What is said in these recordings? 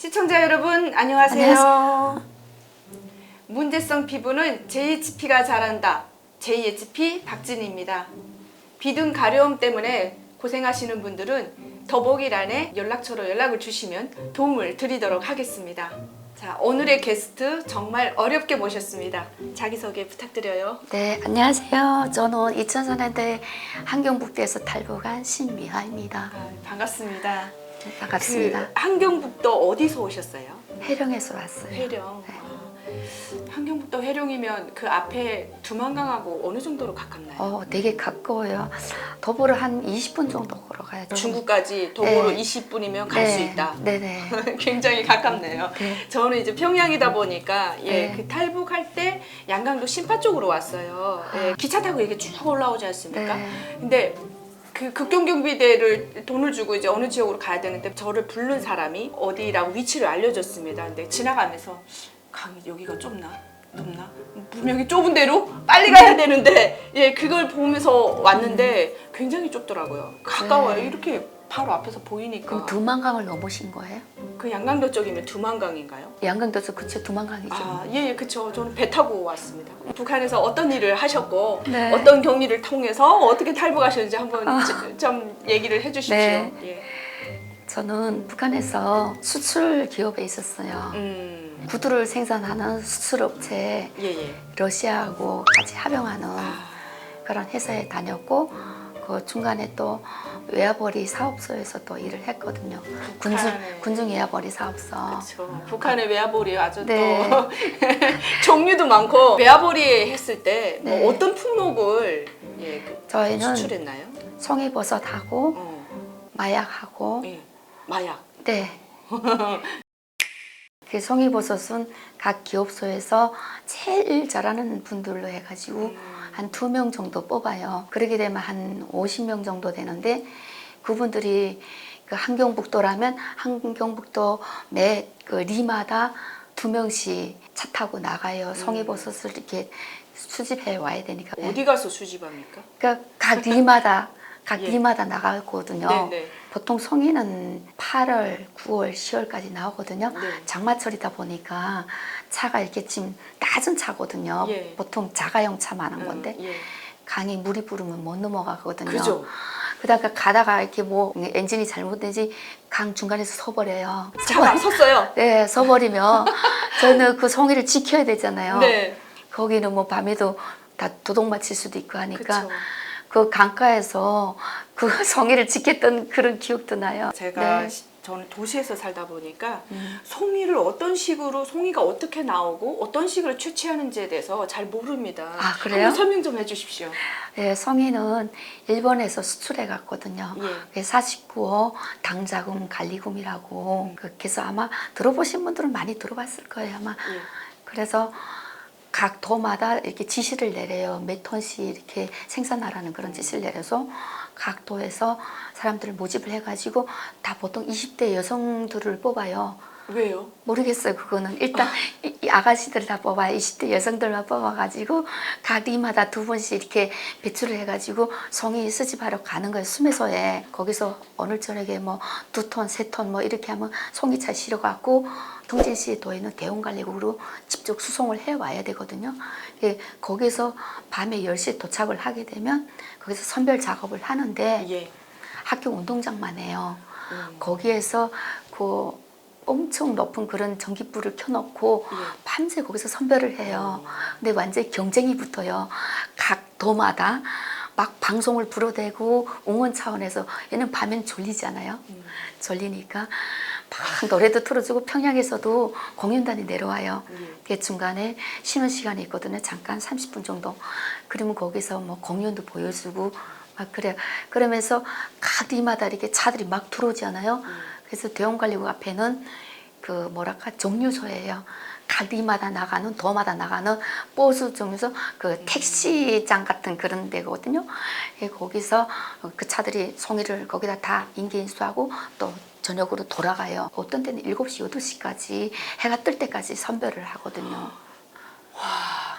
시청자 여러분 안녕하세요. 문제성 피부는 JHP가 잘한다. JHP 박진희입니다. 비등 가려움 때문에 고생하시는 분들은 더보기란에 연락처로 연락을 주시면 도움을 드리도록 하겠습니다. 자, 오늘의 게스트 정말 어렵게 모셨습니다. 자기소개 부탁드려요. 네, 안녕하세요. 저는 2004년도에 한경북도에서 탈북한 신미화입니다. 반갑습니다. 네, 반갑습니다. 한경북도 어디서 오셨어요? 해령에서 왔어요. 해령. 네. 한경북도 해령이면 그 앞에 두만강하고 어느 정도로 가깝나요? 되게 가까워요. 도보로 한 20분 정도 걸어가야 돼요. 중구까지 도보로 네. 20분이면 갈 수 있다. 네네. 굉장히 가깝네요. 네. 저는 이제 평양이다 보니까 네. 그 탈북할 때 양강도 신파 쪽으로 왔어요. 기차 타고 이렇게 쭉 올라오지 않습니까? 네. 근데 그 극동경비대를 돈을 주고 이제 어느 지역으로 가야 되는데 저를 부른 사람이 어디라고 위치를 알려줬습니다. 근데 지나가면서 강이 여기가 좁나? 높나? 분명히 좁은 데로 빨리 가야 되는데 그걸 보면서 왔는데 굉장히 좁더라고요. 가까워요. 네. 이렇게 바로 앞에서 보이니까. 그럼 두만강을 넘으신 거예요? 그 양강도 쪽이면 두만강인가요? 양강도에서 그쵸, 두만강이죠. 아, 예, 그쵸. 저는 배 타고 왔습니다. 북한에서 어떤 일을 하셨고 네. 어떤 경위를 통해서 어떻게 탈북하셨는지 한번 좀 얘기를 해주십시오. 네. 예. 저는 북한에서 수출 기업에 있었어요. 구두를 생산하는 수출업체 예. 러시아하고 같이 합병하는 그런 회사에 다녔고 그 중간에 또 외화벌이 사업소에서 또 일을 했거든요. 군중 외화벌이 사업소. 그렇죠. 북한의 외화벌이 아주 네. 또 종류도 많고 외화벌이 했을 때 뭐 네. 어떤 품목을 저희는 수출했나요? 송이버섯하고 마약하고 예. 마약. 네. 그 송이버섯은 각 기업소에서 제일 잘하는 분들로 해가지고 한 2명 정도 뽑아요. 그렇게 되면 한 50명 정도 되는데 그분들이 그 한경북도라면 한경북도 매 그 리마다 2명씩 차 타고 나가요. 송이버섯을 이렇게 수집해 와야 되니까. 어디 가서 수집합니까? 그러니까 각 리마다 예. 리마다 나가거든요. 네네. 보통 송이는 8월, 9월, 10월까지 나오거든요. 네. 장마철이다 보니까 차가 이렇게 지금 낮은 차거든요. 예. 보통 자가용 차 많은 건데 예. 강이 물이 부르면 못 넘어가거든요. 그죠. 그러다가 가다가 이렇게 뭐 엔진이 잘못된지 강 중간에서 서버려요. 차가 섰어요. 네, 서버리면 저희는 그 송이를 지켜야 되잖아요. 네. 거기는 뭐 밤에도 다 도둑 맞힐 수도 있고 하니까 그쵸. 그 강가에서 그 송이를 지켰던 그런 기억도 나요. 제가 네. 저는 도시에서 살다 보니까 송이를 어떤 식으로 송이가 어떻게 나오고 어떤 식으로 채취하는지에 대해서 잘 모릅니다. 아, 그래요? 한번 설명 좀 해주십시오. 네, 송이는 일본에서 수출해 갔거든요. 예. 사십구호 당자금 갈리금이라고 그래서 아마 들어보신 분들은 많이 들어봤을 거예요 아마. 예. 그래서 각 도마다 이렇게 지시를 내려요. 몇 톤씩 이렇게 생산하라는 그런 지시를 내려서 각 도에서 사람들을 모집을 해가지고 다 보통 20대 여성들을 뽑아요. 왜요? 모르겠어요. 그거는 일단 이 아가씨들 다 뽑아요. 20대 여성들만 뽑아가지고 각 리마다 2분씩 이렇게 배출을 해가지고 송이 수집하러 가는 거예요. 수매소에. 거기서 오늘 저녁에 뭐 2톤, 3톤 뭐 이렇게 하면 송이차 실어갖고 통진시 도에는 대원관리국으로 직접 수송을 해와야 되거든요. 거기서 밤에 10시에 도착을 하게 되면 거기서 선별 작업을 하는데 예. 학교 운동장만 해요. 거기에서 그 엄청 높은 그런 전기불을 켜놓고 밤새 거기서 선별을 해요. 근데 완전히 경쟁이 붙어요. 각 도마다 막 방송을 불어대고 응원 차원에서 얘는 밤엔 졸리잖아요. 졸리니까 막 노래도 틀어주고 평양에서도 공연단이 내려와요. 그 중간에 쉬는 시간이 있거든요. 잠깐 30분 정도. 그러면 거기서 뭐 공연도 보여주고 막 그래요. 그러면서 각 리마다 이렇게 차들이 막 들어오잖아요. 그래서 대원관리국 앞에는 그 뭐랄까 정류소예요. 각 리마다 나가는 도마다 나가는 버스 중에서 그 택시장 같은 그런 데거든요. 거기서 그 차들이 송이를 거기다 다 인계 인수하고 또 저녁으로 돌아가요. 어떤 때는 7시, 8시까지 해가 뜰 때까지 선별을 하거든요. 와,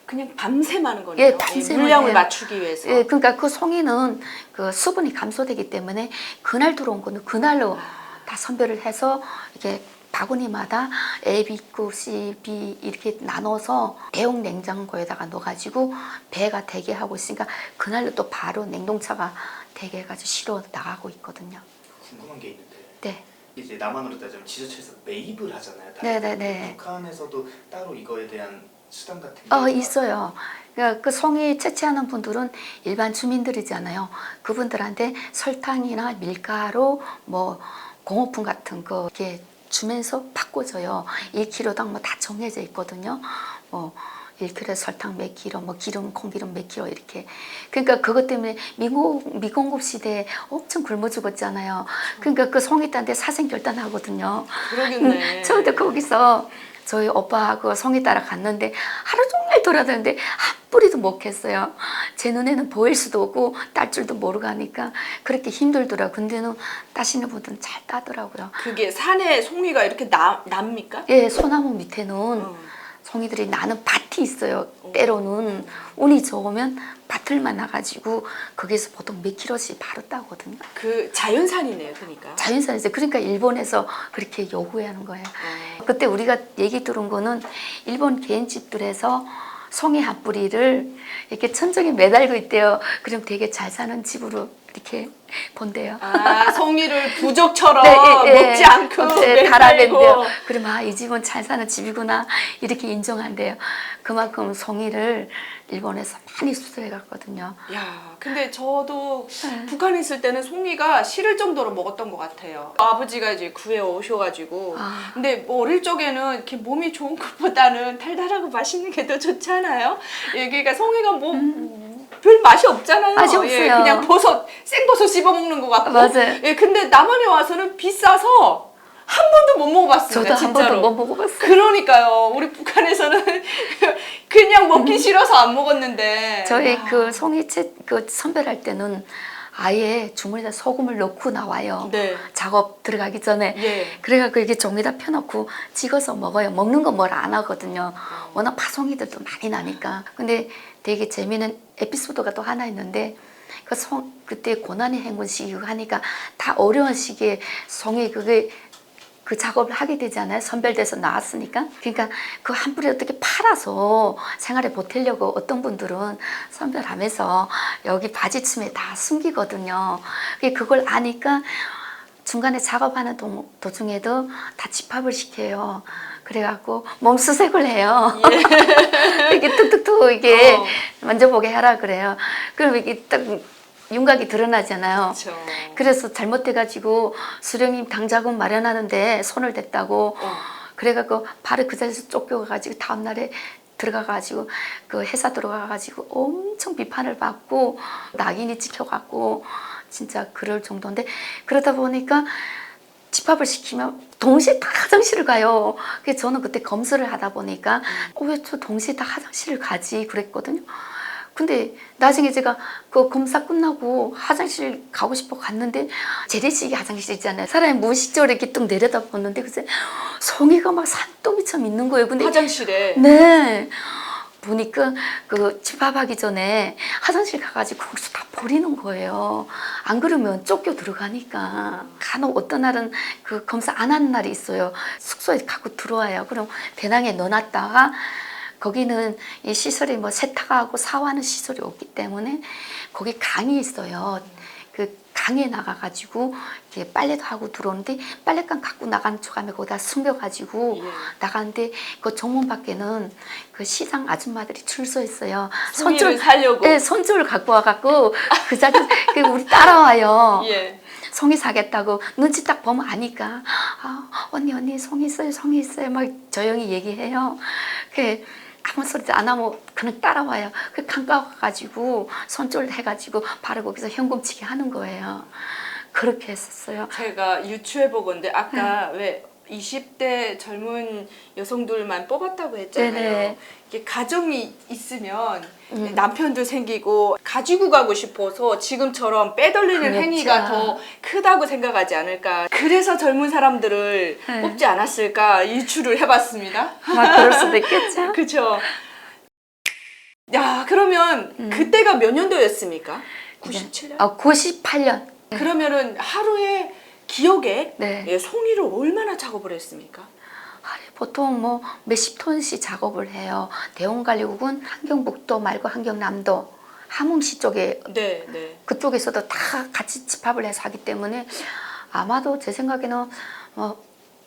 그냥 밤새 하는 거네요. 예, 밤새 물량을 해요. 맞추기 위해서. 예, 그러니까 그 송이는 그 수분이 감소되기 때문에 그날 들어온 거는 그날로 다 선별을 해서 이렇게 바구니마다 A, B급, C, B 이렇게 나눠서 대용 냉장고에다가 넣어가지고 배가 되게 하고 있으니까 그날로 또 바로 냉동차가 되게 해가지고 실어 나가고 있거든요. 궁금한 게 있는데 네. 이제 남한으로 따지면 지자체에서 매입을 하잖아요. 다. 네네네. 북한에서도 따로 이거에 대한 수단 같은 게 있어요. 그러니까 그 송이 채취하는 분들은 일반 주민들이잖아요. 그분들한테 설탕이나 밀가루, 뭐 공업품 같은 거 이렇게 주면서 바꿔줘요. 1kg당 뭐 다 정해져 있거든요. 뭐 1kg에 설탕 몇 킬로, 뭐 기름, 콩기름 몇 킬로 이렇게. 그러니까 그것 때문에 미공급 시대에 엄청 굶어 죽었잖아요. 그러니까 그 송이딴데 사생결단하거든요. 그러겠네. 저도 거기서 저희 오빠하고 송이 따라 갔는데 하루 종일 돌아다녔는데 한 뿌리도 못 캤어요. 제 눈에는 보일 수도 없고 딸 줄도 모르고 하니까 그렇게 힘들더라고요. 근데는 따시는 분들은 잘 따더라고요. 그게 산에 송이가 이렇게 납니까? 예, 소나무 밑에는 송이들이 나는 밭이 있어요. 때로는 운이 좋으면 밭을만 나가지고 거기서 보통 몇 킬로씩 바로 따거든요. 그 자연산이네요, 그러니까. 자연산이죠. 그러니까 일본에서 그렇게 요구하는 거예요. 그때 우리가 얘기 들은 거는 일본 개인집들에서 송이 한 뿌리를 이렇게 천정에 매달고 있대요. 그럼 되게 잘 사는 집으로 이렇게 본대요. 아, 송이를 부족처럼 네, 먹지 않고 달아낸대요. 매달고. 그럼 이 집은 잘 사는 집이구나 이렇게 인정한대요. 그만큼 송이를 일본에서 많이 수출해 갔거든요. 야, 근데 저도 북한에 있을 때는 송이가 싫을 정도로 먹었던 것 같아요. 아버지가 이제 구해 오셔가지고. 근데 뭐 어릴 적에는 이렇게 몸이 좋은 것보다는 달달하고 맛있는 게 더 좋잖아요. 예, 그러니까 송이가 뭐 별 맛이 없잖아요. 맛이 예, 없어요. 그냥 생버섯 씹어 먹는 것 같고. 맞아요. 예, 근데 남한에 와서는 비싸서 한 번도 못 먹어봤습니다. 저도 한 진짜로. 번도 못 먹어봤어요. 그러니까요. 우리 북한에서는 그냥 먹기 싫어서 안 먹었는데. 저희 야. 그 송이채 그 선별할 때는 아예 주머니에다 소금을 넣고 나와요. 네. 작업 들어가기 전에. 예. 그래갖고 이렇게 종이다 펴놓고 찍어서 먹어요. 먹는 건 뭘 안 하거든요. 워낙 파송이들도 많이 나니까. 근데 되게 재미있는 에피소드가 또 하나 있는데 그때 고난의 행군 시기고 하니까 다 어려운 시기에 송이 그 작업을 하게 되잖아요. 선별돼서 나왔으니까. 그러니까 그 한 뿌리 어떻게 팔아서 생활에 보태려고 어떤 분들은 선별하면서 여기 바지춤에 다 숨기거든요. 그걸 아니까 중간에 작업하는 도중에도 다 집합을 시켜요. 그래갖고 몸수색을 해요. 예. 이게 툭툭툭 이게 만져보게 하라 그래요. 그럼 이게 딱 윤곽이 드러나잖아요. 그렇죠. 그래서 잘못돼가지고 수령님 당자금 마련하는데 손을 댔다고 그래갖고 바로 그 자리에서 쫓겨가가지고 다음날에 들어가가지고 그 회사 들어가가지고 엄청 비판을 받고 낙인이 찍혀갖고 진짜 그럴 정도인데 그러다 보니까 집합을 시키면 동시에 다 화장실을 가요. 그래서 저는 그때 검수를 하다 보니까 왜 저 동시에 다 화장실을 가지 그랬거든요. 근데 나중에 제가 그 검사 끝나고 화장실 가고 싶어 갔는데 재래식 화장실 있잖아요. 사람이 무의식적으로 이렇게 뚝 내려다보는데 글쎄 송이가 막 산더미처럼 있는 거예요. 근데 화장실에. 네. 보니까 그 집합하기 전에 화장실 가가지고 거기서 다 버리는 거예요. 안 그러면 쫓겨 들어가니까. 간혹 어떤 날은 그 검사 안 하는 날이 있어요. 숙소에 갖고 들어와요. 그럼 배낭에 넣어놨다가 거기는 이 시설이 뭐 세탁하고 샤워하는 시설이 없기 때문에 거기 강이 있어요. 그 강에 나가가지고 이렇게 빨래도 하고 들어오는데 빨랫감 갖고 나가는 초감에 거기다 숨겨가지고 나가는데 그 정문 밖에는 그 시장 아줌마들이 줄 서 있어요. 송이를 사려고. 네, 손줄을 갖고 와갖고 그 자리 우리 따라와요. 예. 송이 사겠다고 눈치 딱 보면 아니까 언니 송이 있어요 막 조용히 얘기해요. 그 아무 소리도 안 하면 그냥 따라와요. 그 가까워가지고 손줄 해가지고 바로 거기서 현금치기 하는 거예요. 그렇게 했었어요. 제가 유추해 보건데 아까 왜 20대 젊은 여성들만 뽑았다고 했잖아요. 네네. 이게 가정이 있으면 남편도 생기고 가지고 가고 싶어서 지금처럼 빼돌리는 그렇죠. 행위가 더 크다고 생각하지 않을까. 그래서 젊은 사람들을 뽑지 않았을까 유추를 해봤습니다. 막 그럴 수도 있겠죠. 그렇죠. 야, 그러면 그때가 몇 년도였습니까? 97년? 98년. 그러면은 하루에 기억에 네. 예, 송이를 얼마나 작업을 했습니까? 하루에 보통 뭐 몇십 톤씩 작업을 해요. 대원관리국은 함경북도 말고 함경남도 함흥시 쪽에 네, 네. 그쪽에서도 다 같이 집합을 해서 하기 때문에 아마도 제 생각에는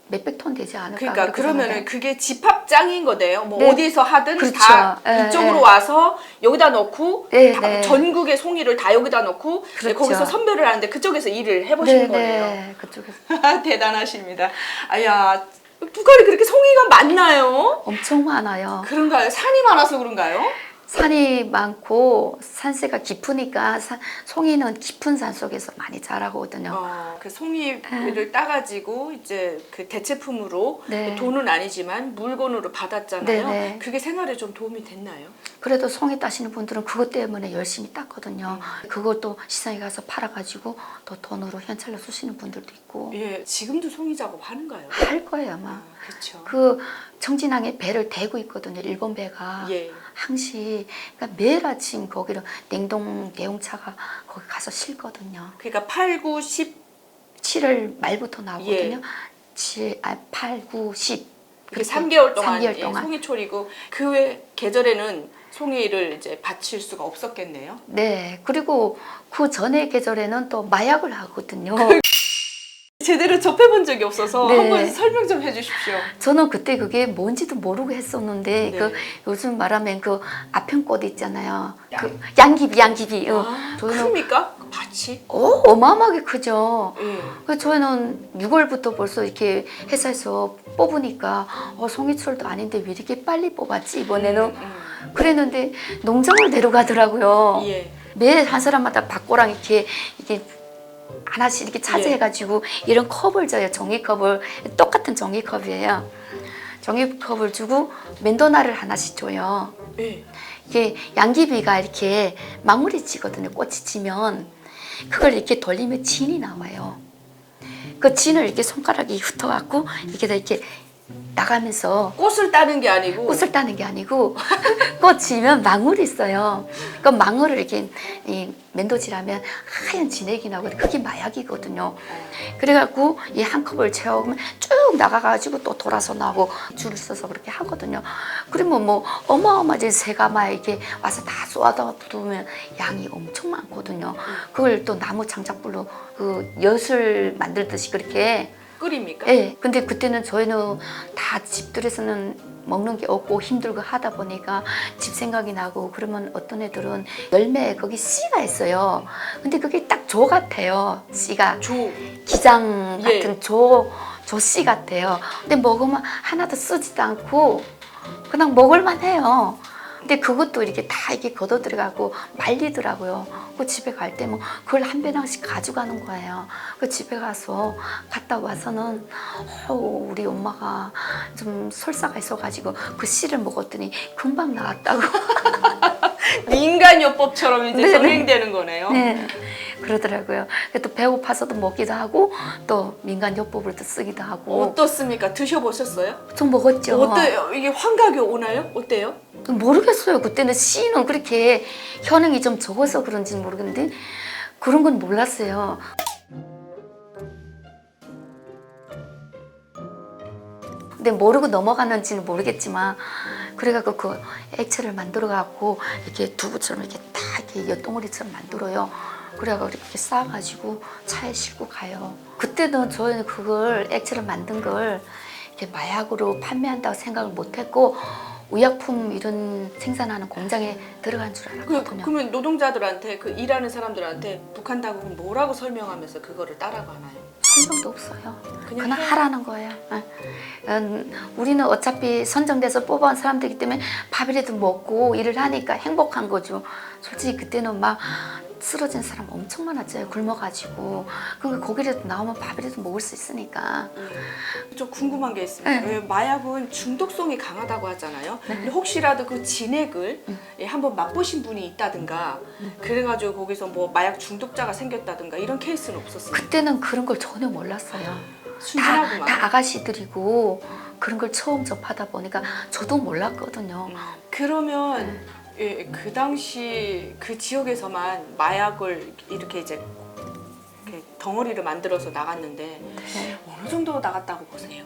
몇백 톤 되지 않을까. 그러니까 그렇게 그러면은 생각해요. 그게 집합장인 거네요. 뭐 네. 어디서 하든 그렇죠. 다 예, 이쪽으로 예. 와서 여기다 넣고 네, 다 네. 전국의 송이를 다 여기다 넣고 예, 그렇죠. 거기서 선별을 하는데 그쪽에서 일을 해보신 거네요. 네, 그쪽에서 대단하십니다. 아야, 북한이 그렇게 송이가 많나요? 엄청 많아요. 그런가요? 산이 많아서 그런가요? 산이 많고 산세가 깊으니까 송이는 깊은 산 속에서 많이 자라거든요. 그 송이를 따가지고 이제 그 대체품으로 네. 돈은 아니지만 물건으로 받았잖아요. 네, 네. 그게 생활에 좀 도움이 됐나요? 그래도 송이 따시는 분들은 그것 때문에 열심히 땄거든요. 그걸 또 시장에 가서 팔아가지고 또 돈으로 현찰로 쓰시는 분들도 있고 예, 지금도 송이 작업 하는가요? 할 거예요 아마. 그렇죠. 그 청진항에 배를 대고 있거든요. 일본 배가. 예. 항시 그러니까 매일 아침 거기로 냉동 대용차가 거기 가서 실거든요. 그러니까 8, 9, 10 7월 말부터 나오거든요. 예. 8, 9, 10. 그게 3개월 동안, 3개월 예, 동안. 송이철이고 그 외 계절에는 송이를 이제 바칠 수가 없었겠네요. 네. 그리고 그 전에 계절에는 또 마약을 하거든요. 제대로 접해본 적이 없어서 네. 한번 설명 좀 해주십시오. 저는 그때 그게 뭔지도 모르고 했었는데 네. 그 요즘 말하면 그 아편꽃 있잖아요. 그 양귀비. 저희는 큽니까? 그 밭이? 어마어마하게 크죠. 예. 그 저희는 6월부터 벌써 이렇게 회사에서 뽑으니까 송이철도 아닌데 왜 이렇게 빨리 뽑았지 이번에는 그랬는데 농장을 데려가더라고요. 예. 매 한 사람마다 밭고랑 이렇게 하나씩 이렇게 차지해가지고 이런 컵을 줘요. 종이컵을 똑같은 종이컵이에요. 종이컵을 주고 맨도나를 하나씩 줘요. 예. 이게 양귀비가 이렇게 망울이 지거든요. 꽃이 지면 그걸 이렇게 돌리면 진이 나와요. 그 진을 이렇게 손가락이 흩어갖고 이렇게 나가면서 꽃을 따는 게 아니고 꽃을 따는 게 아니고 꽃이면 망울이 있어요. 그 망울을 이렇게 맨도질하면 하얀 진액이 나거든요. 그게 마약이거든요. 그래갖고 이 한 컵을 채우면 쭉 나가가지고 또 돌아서 나오고 줄을 서서 그렇게 하거든요. 그러면 뭐 어마어마한 새가마 이렇게 와서 다 쏘아다 부으면 양이 엄청 많거든요. 그걸 또 나무 장작불로 그 엿을 만들듯이 그렇게 끓입니까? 네, 근데 그때는 저희는 다 집들에서는 먹는 게 없고 힘들고 하다 보니까 집 생각이 나고 그러면 어떤 애들은 열매 거기 씨가 있어요. 근데 그게 딱 조 같아요. 씨가 조. 기장 예. 같은 조씨 같아요. 근데 먹으면 하나도 쓰지도 않고 그냥 먹을만 해요. 근데 그것도 이렇게 다 이렇게 걷어 들어가고 말리더라고요. 그 집에 갈 때 뭐 그걸 한 배낭씩 가져가는 거예요. 그 집에 가서 갔다 와서는 우리 엄마가 좀 설사가 있어가지고 그 씨를 먹었더니 금방 나았다고. 민간요법처럼 이제 네네. 전행되는 거네요. 네, 그러더라고요. 또 배고파서도 먹기도 하고 또 민간요법을 또 쓰기도 하고. 어떻습니까? 드셔보셨어요? 좀 먹었죠. 어때요? 이게 환각이 오나요? 어때요? 모르겠어요. 그때는 씨는 그렇게 효능이 좀 적어서 그런지는 모르겠는데 그런 건 몰랐어요. 근데 모르고 넘어갔는지는 모르겠지만 그래갖고 그 액체를 만들어갖고 이렇게 두부처럼 이렇게 다 이렇게 엿동어리처럼 만들어요. 그래갖고 이렇게 싸가지고 차에 싣고 가요. 그때는 저희는 그걸 액체를 만든 걸 이렇게 마약으로 판매한다고 생각을 못했고 의약품 이런 생산하는 공장에 들어간 줄 알았거든요. 그러면 노동자들한테 그 일하는 사람들한테 북한 당국은 뭐라고 설명하면서 그거를 따라고 하나요? 설명도 없어요. 그냥 해. 하라는 거예요. 우리는 어차피 선정돼서 뽑아온 사람들이기 때문에 밥이라도 먹고 일을 하니까 행복한 거죠. 솔직히 그때는 막 쓰러진 사람 엄청 많았죠. 굶어가지고. 그러니까 거기라도 나오면 밥이라도 먹을 수 있으니까. 좀 궁금한 게 있습니다. 네. 왜 마약은 중독성이 강하다고 하잖아요. 근데 혹시라도 그 진액을 한번 맛보신 분이 있다든가 그래가지고 거기서 뭐 마약 중독자가 생겼다든가 이런 케이스는 없었어요. 그때는 그런 걸 전혀 몰랐어요. 순진하구만. 다 아가씨들이고 그런 걸 처음 접하다 보니까 저도 몰랐거든요. 그러면 예, 그 당시 그 지역에서만 마약을 이렇게 이제 이렇게 덩어리를 만들어서 나갔는데 네. 어느 정도 나갔다고 보세요?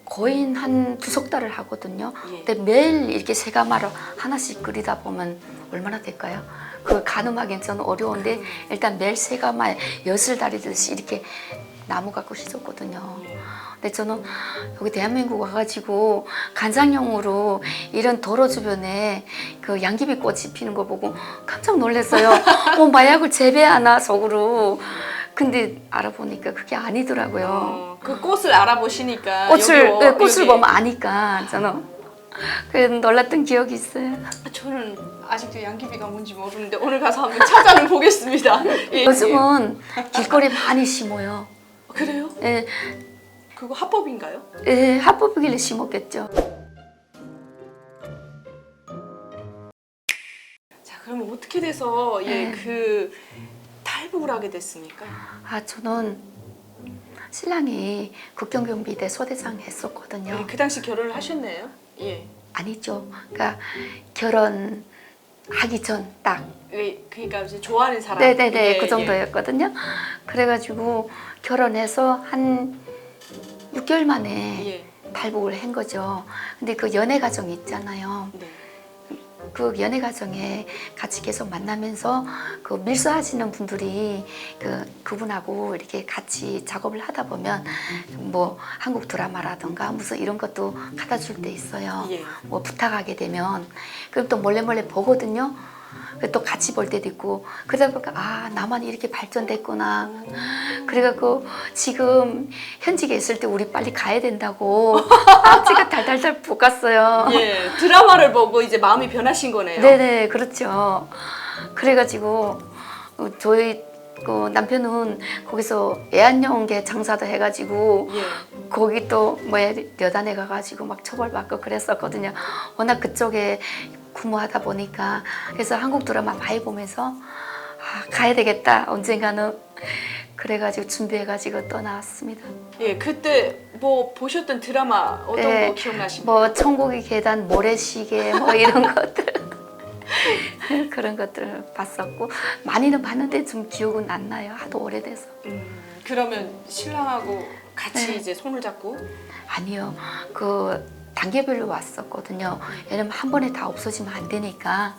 거의 한 2석 달을 하거든요. 예. 근데 매일 이렇게 새가마를 하나씩 끓이다 보면 얼마나 될까요? 그걸 가늠하기는 저는 어려운데 일단 매일 새가마에 엿을 다리듯이 이렇게 나무 갖고 씻었거든요. 예. 근데 저는 여기 대한민국 와가지고 간장용으로 이런 도로 주변에 그 양귀비 꽃이 피는 거 보고 깜짝 놀랐어요. 마약을 재배하나 속으로. 근데 알아보니까 그게 아니더라고요. 그 꽃을 알아보시니까 꽃을 여기- 보면 아니까 저는 그래서 놀랐던 기억이 있어요. 저는 아직도 양귀비가 뭔지 모르는데 오늘 가서 한번 찾아는 보겠습니다. 예, 요즘은 길거리에 많이 심어요. 그래요? 예, 그거 합법인가요? 예, 합법이길래 심었겠죠. 자, 그러면 어떻게 돼서 네. 그 탈북을 하게 됐습니까? 저는 신랑이 국경경비대 소대장 했었거든요. 예, 그 당시 결혼을 하셨네요. 예. 아니죠. 그러니까 결혼하기 전 딱. 그러니까 이제 좋아하는 사람. 네네네, 예, 그 정도였거든요. 그래가지고 결혼해서 한 6개월 만에 예. 탈북을 한 거죠. 근데 그 연애 과정이 있잖아요. 네. 그 연애 과정에 같이 계속 만나면서 그 밀수하시는 분들이 그분하고 이렇게 같이 작업을 하다 보면 뭐 한국 드라마라든가 무슨 이런 것도 갖다 줄 때 있어요. 예. 뭐 부탁하게 되면 그럼 또 몰래 보거든요. 또 같이 볼 때도 있고 그러다 보니까 나만 이렇게 발전됐구나. 그래갖고 지금 현직에 있을 때 우리 빨리 가야 된다고 앞지가 달달달 볶았어요. 예. 드라마를 보고 이제 마음이 변하신 거네요. 네네, 그렇죠. 그래가지고 저희 그 남편은 거기서 애완용개 장사도 해가지고 예. 거기 또 뭐야 여단에 가가지고 막 처벌받고 그랬었거든요. 워낙 그쪽에 근무하다 보니까 그래서 한국 드라마 많이 보면서 가야 되겠다 언젠가는 그래가지고 준비해가지고 떠나왔습니다. 예. 그때 뭐 보셨던 드라마 어떤 네, 거 기억나십니까? 뭐 천국의 계단, 모래시계 뭐 이런 것들 그런 것들을 봤었고 많이는 봤는데 좀 기억은 안 나요. 하도 오래돼서. 그러면 신랑하고 같이 네. 이제 손을 잡고 아니요. 그 단계별로 왔었거든요. 왜냐면 한 번에 다 없어지면 안 되니까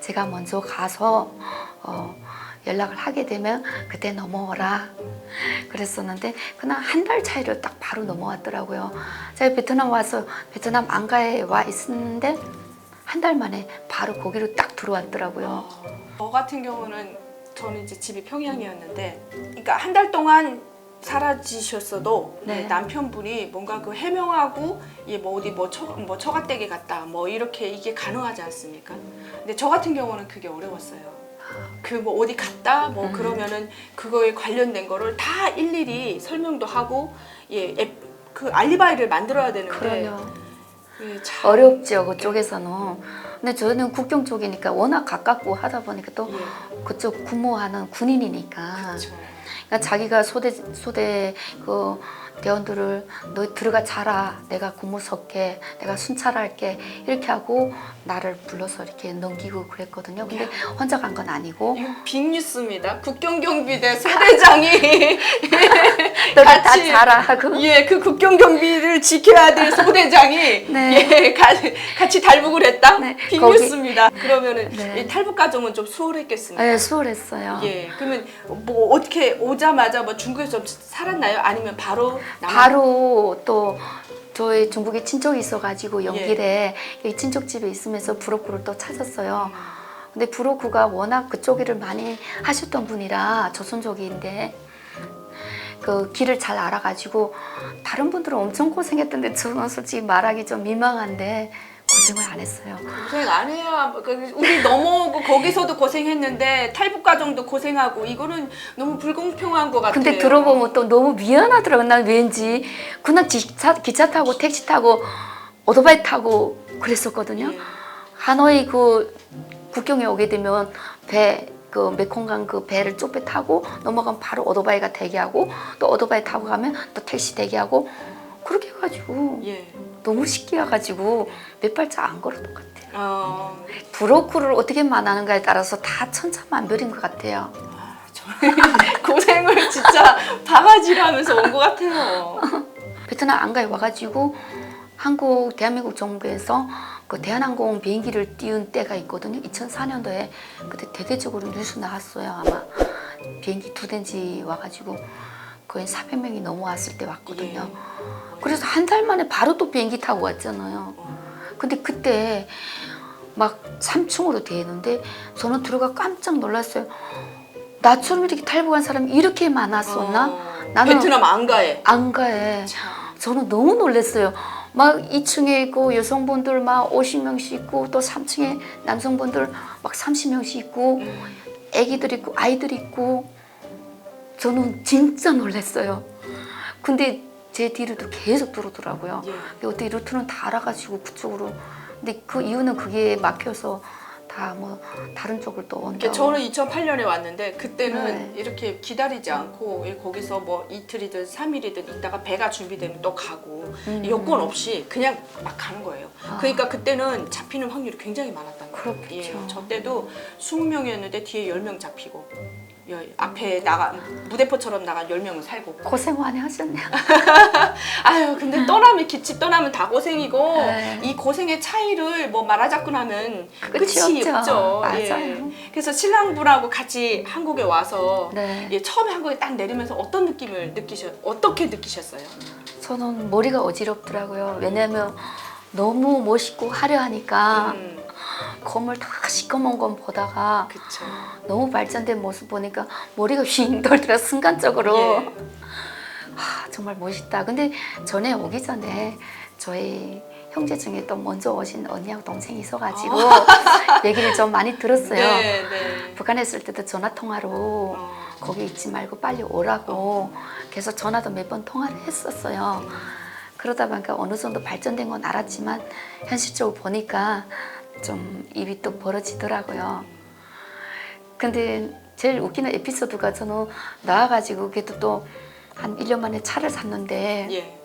제가 먼저 가서 연락을 하게 되면 그때 넘어오라 그랬었는데 그냥 한 달 차이로 딱 바로 넘어왔더라고요. 제가 베트남 와서 베트남 안가에 와 있었는데 한 달 만에 바로 거기로 딱 들어왔더라고요. 저 같은 경우는 저는 이제 집이 평양이었는데 그러니까 한 달 동안 사라지셨어도 네. 남편분이 뭔가 그 해명하고 뭐 어디 뭐 처가댁에 갔다 뭐 이렇게 이게 가능하지 않습니까? 근데 저 같은 경우는 그게 어려웠어요. 그 뭐 어디 갔다 뭐 그러면은 그거에 관련된 거를 다 일일이 설명도 하고 그 알리바이를 만들어야 되는데 그러요. 예, 참, 어렵죠 그쪽에서는. 근데 저는 국경 쪽이니까 워낙 가깝고 하다 보니까 또 예, 그쪽 근무하는 군인이니까 그렇죠. 그러니까 자기가 소대 그 대원들을 너 들어가 자라 내가 근무 섞게 내가 순찰할게 이렇게 하고 나를 불러서 이렇게 넘기고 그랬거든요. 근데 혼자 간 건 아니고 이거 빅뉴스입니다. 국경경비대 소대장이 너가 다 같이 자라 하고 예, 그 국경경비를 지켜야 될 소대장이 네. 예, 같이 탈북을 했다. 네, 빅뉴스입니다. 그러면은 네. 이 탈북 과정은 좀 수월했겠습니까? 네, 수월했어요. 예, 그러면 뭐 어떻게 오자마자 뭐 중국에서 좀 살았나요? 아니면 바로 바로 또 저희 중국에 친척이 있어가지고 연길에 이 친척 집에 있으면서 부로크를 또 찾았어요. 근데 부로크가 워낙 그쪽 일을 많이 하셨던 분이라 조선족인데 그 길을 잘 알아가지고 다른 분들은 엄청 고생했던데 저는 솔직히 말하기 좀 민망한데 고생을 안 했어요. 고생 안 해야 우리 넘어오고 거기서도 고생했는데 탈북 과정도 고생하고 이거는 너무 불공평한 것 같아요. 근데 들어보면 또 너무 미안하더라고요. 난 왠지 그냥 기차 타고 택시 타고 오토바이 타고 그랬었거든요. 예. 하노이 그 국경에 오게 되면 그 메콩강 그 배를 쪽배 타고 넘어가면 바로 오토바이가 대기하고 또 오토바이 타고 가면 또 택시 대기하고 그렇게 해가지고 예. 너무 쉽게 가가지고 몇 발짝 안 걸었던 것 같아요. 어, 브로커를 어떻게 만나는가에 따라서 다 천차만별인 것 같아요. 고생을 진짜 바가지로 하면서 온 것 같아요. 베트남 안가에 와가지고 한국 대한민국 정부에서 그 대한항공 비행기를 띄운 때가 있거든요. 2004년도에 그때 대대적으로 뉴스 나왔어요. 아마 비행기 두 대인지 와가지고 거의 400명이 넘어왔을 때 왔거든요. 그래서 한 달 만에 바로 또 비행기 타고 왔잖아요. 근데 그때 막 3층으로 돼 있는데 저는 들어가 깜짝 놀랐어요. 나처럼 이렇게 탈북한 사람이 이렇게 많았었나? 나는 베트남 안가에. 안가에 저는 너무 놀랐어요. 막 2층에 있고 여성분들 막 50명씩 있고 또 3층에 남성분들 막 30명씩 있고 애기들 있고 아이들 있고 저는 진짜 놀랐어요. 근데 제 뒤로도 계속 들어오더라고요. 어떻게 루트는 다 알아가지고 그쪽으로. 근데 그 이유는 그게 막혀서 다 뭐 다른 쪽을 또 온다고. 저는 2008년에 왔는데 그때는 네. 이렇게 기다리지 않고 거기서 뭐 이틀이든 3일이든 있다가 배가 준비되면 또 가고 여권 없이 그냥 막 가는 거예요. 그러니까 그때는 잡히는 확률이 굉장히 많았던 거예요. 그렇겠죠. 저 때도 20명이었는데 뒤에 10명 잡히고 앞에 무대포처럼 나간 10명은 살고. 고생 많이 하셨네요. 아유 근데 떠나면 기집 떠나면 다 고생이고 네. 이 고생의 차이를 뭐 말하자고 하면 끝이 끝이 없죠. 없죠. 맞아요. 그래서 신랑분하고 같이 한국에 와서 네. 처음에 한국에 딱 내리면서 어떤 느낌을 어떻게 느끼셨어요? 저는 머리가 어지럽더라고요. 왜냐면 너무 멋있고 화려하니까 건물 다 시꺼먼 건 보다가 그쵸. 너무 발전된 모습 보니까 머리가 휘잉 돌더라 순간적으로. 예. 정말 멋있다. 근데 전에 오기 전에 저희 형제 중에 또 먼저 오신 언니하고 동생이 있어가지고 얘기를 좀 많이 들었어요. 네. 북한에 있을 때도 전화 통화로 거기 있지 말고 빨리 오라고 계속 전화도 몇 번 통화를 했었어요. 그러다 보니까 어느 정도 발전된 건 알았지만 현실적으로 보니까 좀 입이 또 벌어지더라고요. 근데 제일 웃기는 에피소드가 저는 나와가지고 그래도 또 한 1년 만에 차를 샀는데 예.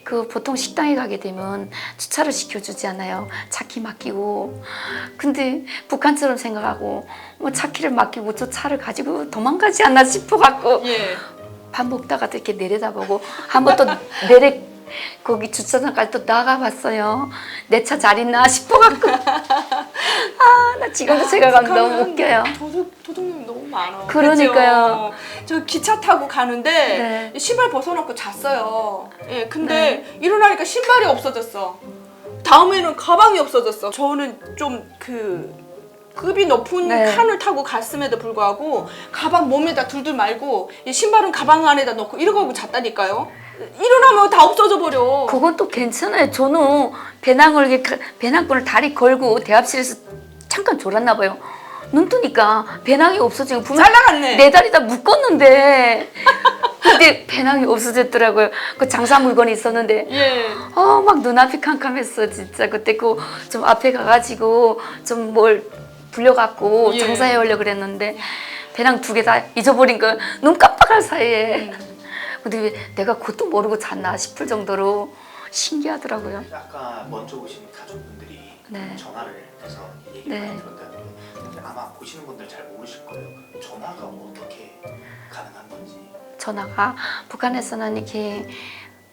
그 보통 식당에 가게 되면 주차를 시켜주지 않아요. 차키 맡기고. 근데 북한처럼 생각하고 뭐 차키를 맡기고 저 차를 가지고 도망가지 않나 싶어갖고 예. 밥 먹다가도 이렇게 내려다보고 한 번 또 거기 주차장까지 또 나가봤어요. 내 차 잘 있나 싶어갖고. 나 지금도 생각하면 너무 웃겨요. 도둑놈이 너무 많아. 그러니까요. 그죠? 저 기차 타고 가는데 네. 신발 벗어놓고 잤어요. 예, 근데 일어나니까 신발이 없어졌어. 다음에는 가방이 없어졌어. 저는 좀 급이 높은 네. 칸을 타고 갔음에도 불구하고 가방 몸에다 둘둘 말고 이 신발은 가방 안에다 넣고 이러고 잤다니까요. 일어나면 다 없어져 버려. 그건 또 괜찮아요. 저는 배낭끈을 다리 걸고 대합실에서 잠깐 졸았나 봐요. 눈 뜨니까 배낭이 없어지고 분명 잘나갔네. 내 다리 다 묶었는데 근데 배낭이 없어졌더라고요. 그 장사 물건이 있었는데 예. 막 눈앞이 캄캄했어 진짜. 그때 그 좀 앞에 가가지고 좀 뭘 불려갖고 예. 장사해 오려고 그랬는데 배낭 2개 다 잊어버린 거 눈 깜빡할 사이에. 근데 왜 내가 그것도 모르고 잤나 싶을 정도로 신기하더라고요. 아까 먼저 오신 가족분들이 네. 전화를 해서 얘기를 네. 많이 들었다는데 근데 아마 보시는 분들 잘 모르실 거예요. 전화가 어떻게 가능한 건지. 전화가 북한에서는 이렇게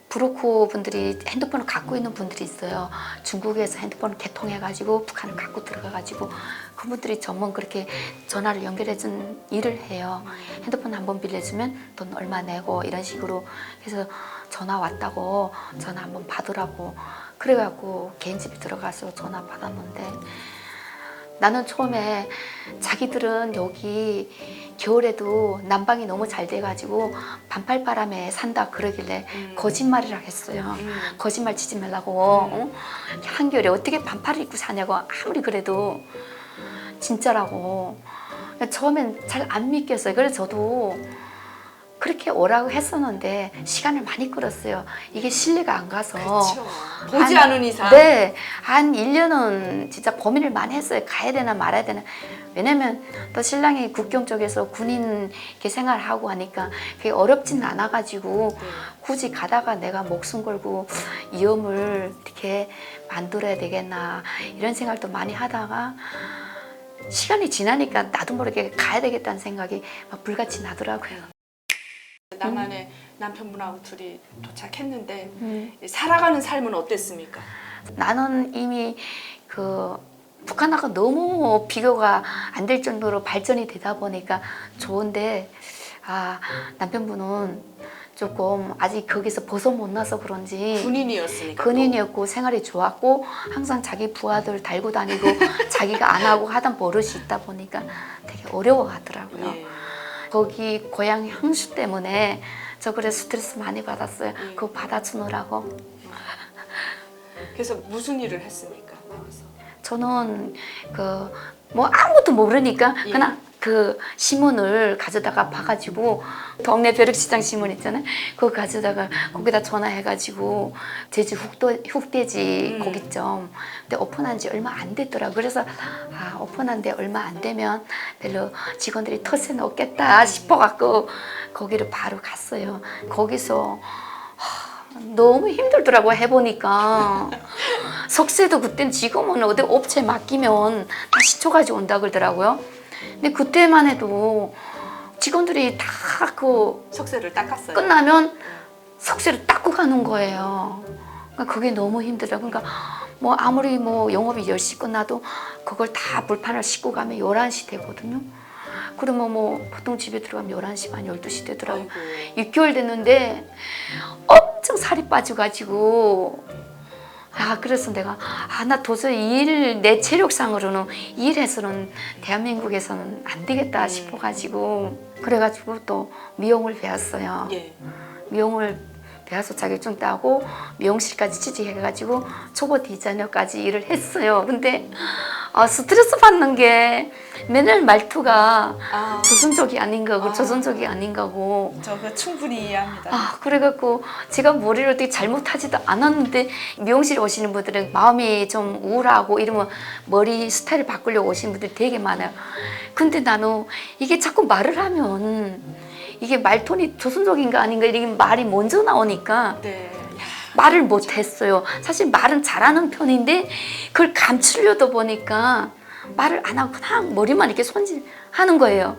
브로커 분들이 핸드폰을 갖고 있는 분들이 있어요. 중국에서 핸드폰을 개통해가지고 북한을 갖고 들어가가지고 그분들이 전문 그렇게 전화를 연결해준 일을 해요. 핸드폰 한번 빌려주면 돈 얼마 내고 이런 식으로 해서 전화 왔다고 전화 한번 받으라고 그래갖고 개인 집에 들어가서 전화 받았는데 나는 처음에 자기들은 여기 겨울에도 난방이 너무 잘 돼가지고 반팔바람에 산다 그러길래 거짓말이라 했어요. 거짓말 치지 말라고. 한겨울에 어떻게 반팔을 입고 사냐고 아무리 그래도 진짜라고. 처음엔 잘 안 믿겠어요. 그래서 저도 그렇게 오라고 했었는데 시간을 많이 끌었어요. 이게 신뢰가 안 가서. 그렇죠. 보지 않은 이상. 네. 한 1년은 진짜 고민을 많이 했어요. 가야 되나 말아야 되나. 왜냐면 또 신랑이 국경 쪽에서 군인 이렇게 생활하고 하니까 그게 어렵진 않아가지고 굳이 가다가 내가 목숨 걸고 위험을 이렇게 만들어야 되겠나 이런 생각도 많이 하다가 시간이 지나니까 나도 모르게 가야 되겠다는 생각이 막 불같이 나더라고요. 나만의 남편분하고 둘이 도착했는데 음. 살아가는 삶은 어땠습니까? 나는 이미 그 북한하고 너무 비교가 안 될 정도로 발전이 되다 보니까 좋은데 남편분은 조금 아직 거기서 벗어 못 나서 그런지 군인이었으니까. 근인이었고 생활이 좋았고 항상 자기 부하들 달고 다니고 자기가 안 하고 하던 버릇이 있다 보니까 되게 어려워하더라고요. 예. 거기 고향 향수 때문에 저 그래 스트레스 많이 받았어요. 예. 그거 받아주느라고. 그래서 무슨 일을 했습니까? 나와서. 저는 그 뭐 아무것도 모르니까 예. 그냥 그 신문을 가져다가 봐가지고 동네 벼룩시장 신문 있잖아요. 그거 가져다가 거기다 전화해가지고 제주 흑돼지 고깃점. 근데 오픈한 지 얼마 안 됐더라. 그래서 오픈한 데 얼마 안 되면 별로 직원들이 텃세 넣겠다 싶어갖고 거기를 바로 갔어요. 거기서 너무 힘들더라고 해보니까. 석쇠도 그땐 지금은 어디 업체 맡기면 다시 쳐가지고 온다 그러더라고요. 근데 그때만 해도 직원들이 다 그 석쇠를 닦았어요. 끝나면 석쇠를 닦고 가는 거예요. 그러니까 그게 너무 힘들더라고요. 그러니까 뭐 아무리 뭐 영업이 10시 끝나도 그걸 다 불판을 싣고 가면 11시 되거든요. 그러면 뭐 보통 집에 들어가면 11시 반, 12시 되더라고요. 아이고. 6개월 됐는데 엄청 살이 빠져가지고 그래서 내가 나 도저히 내 체력상으로는 이 일해서는 대한민국에서는 안 되겠다 싶어가지고 그래가지고 또 미용을 배웠어요. 예. 미용을 배워서 자격증 따고 미용실까지 취직해가지고 초보 디자이너까지 일을 했어요. 근데 스트레스 받는 게 맨날 말투가 조선족이 아닌 거고 조선족이 아닌 거고 저 그 충분히 이해합니다. 그래갖고 제가 머리를 어떻게 잘못하지도 않았는데 미용실에 오시는 분들은 마음이 좀 우울하고 이러면 머리 스타일을 바꾸려고 오시는 분들이 되게 많아요. 근데 나는 이게 자꾸 말을 하면 이게 말톤이 조선족인가 아닌가 이게 말이 먼저 나오니까 네. 말을 못했어요. 사실 말은 잘하는 편인데 그걸 감추려다 보니까 말을 안 하고 그냥 머리만 이렇게 손질하는 거예요.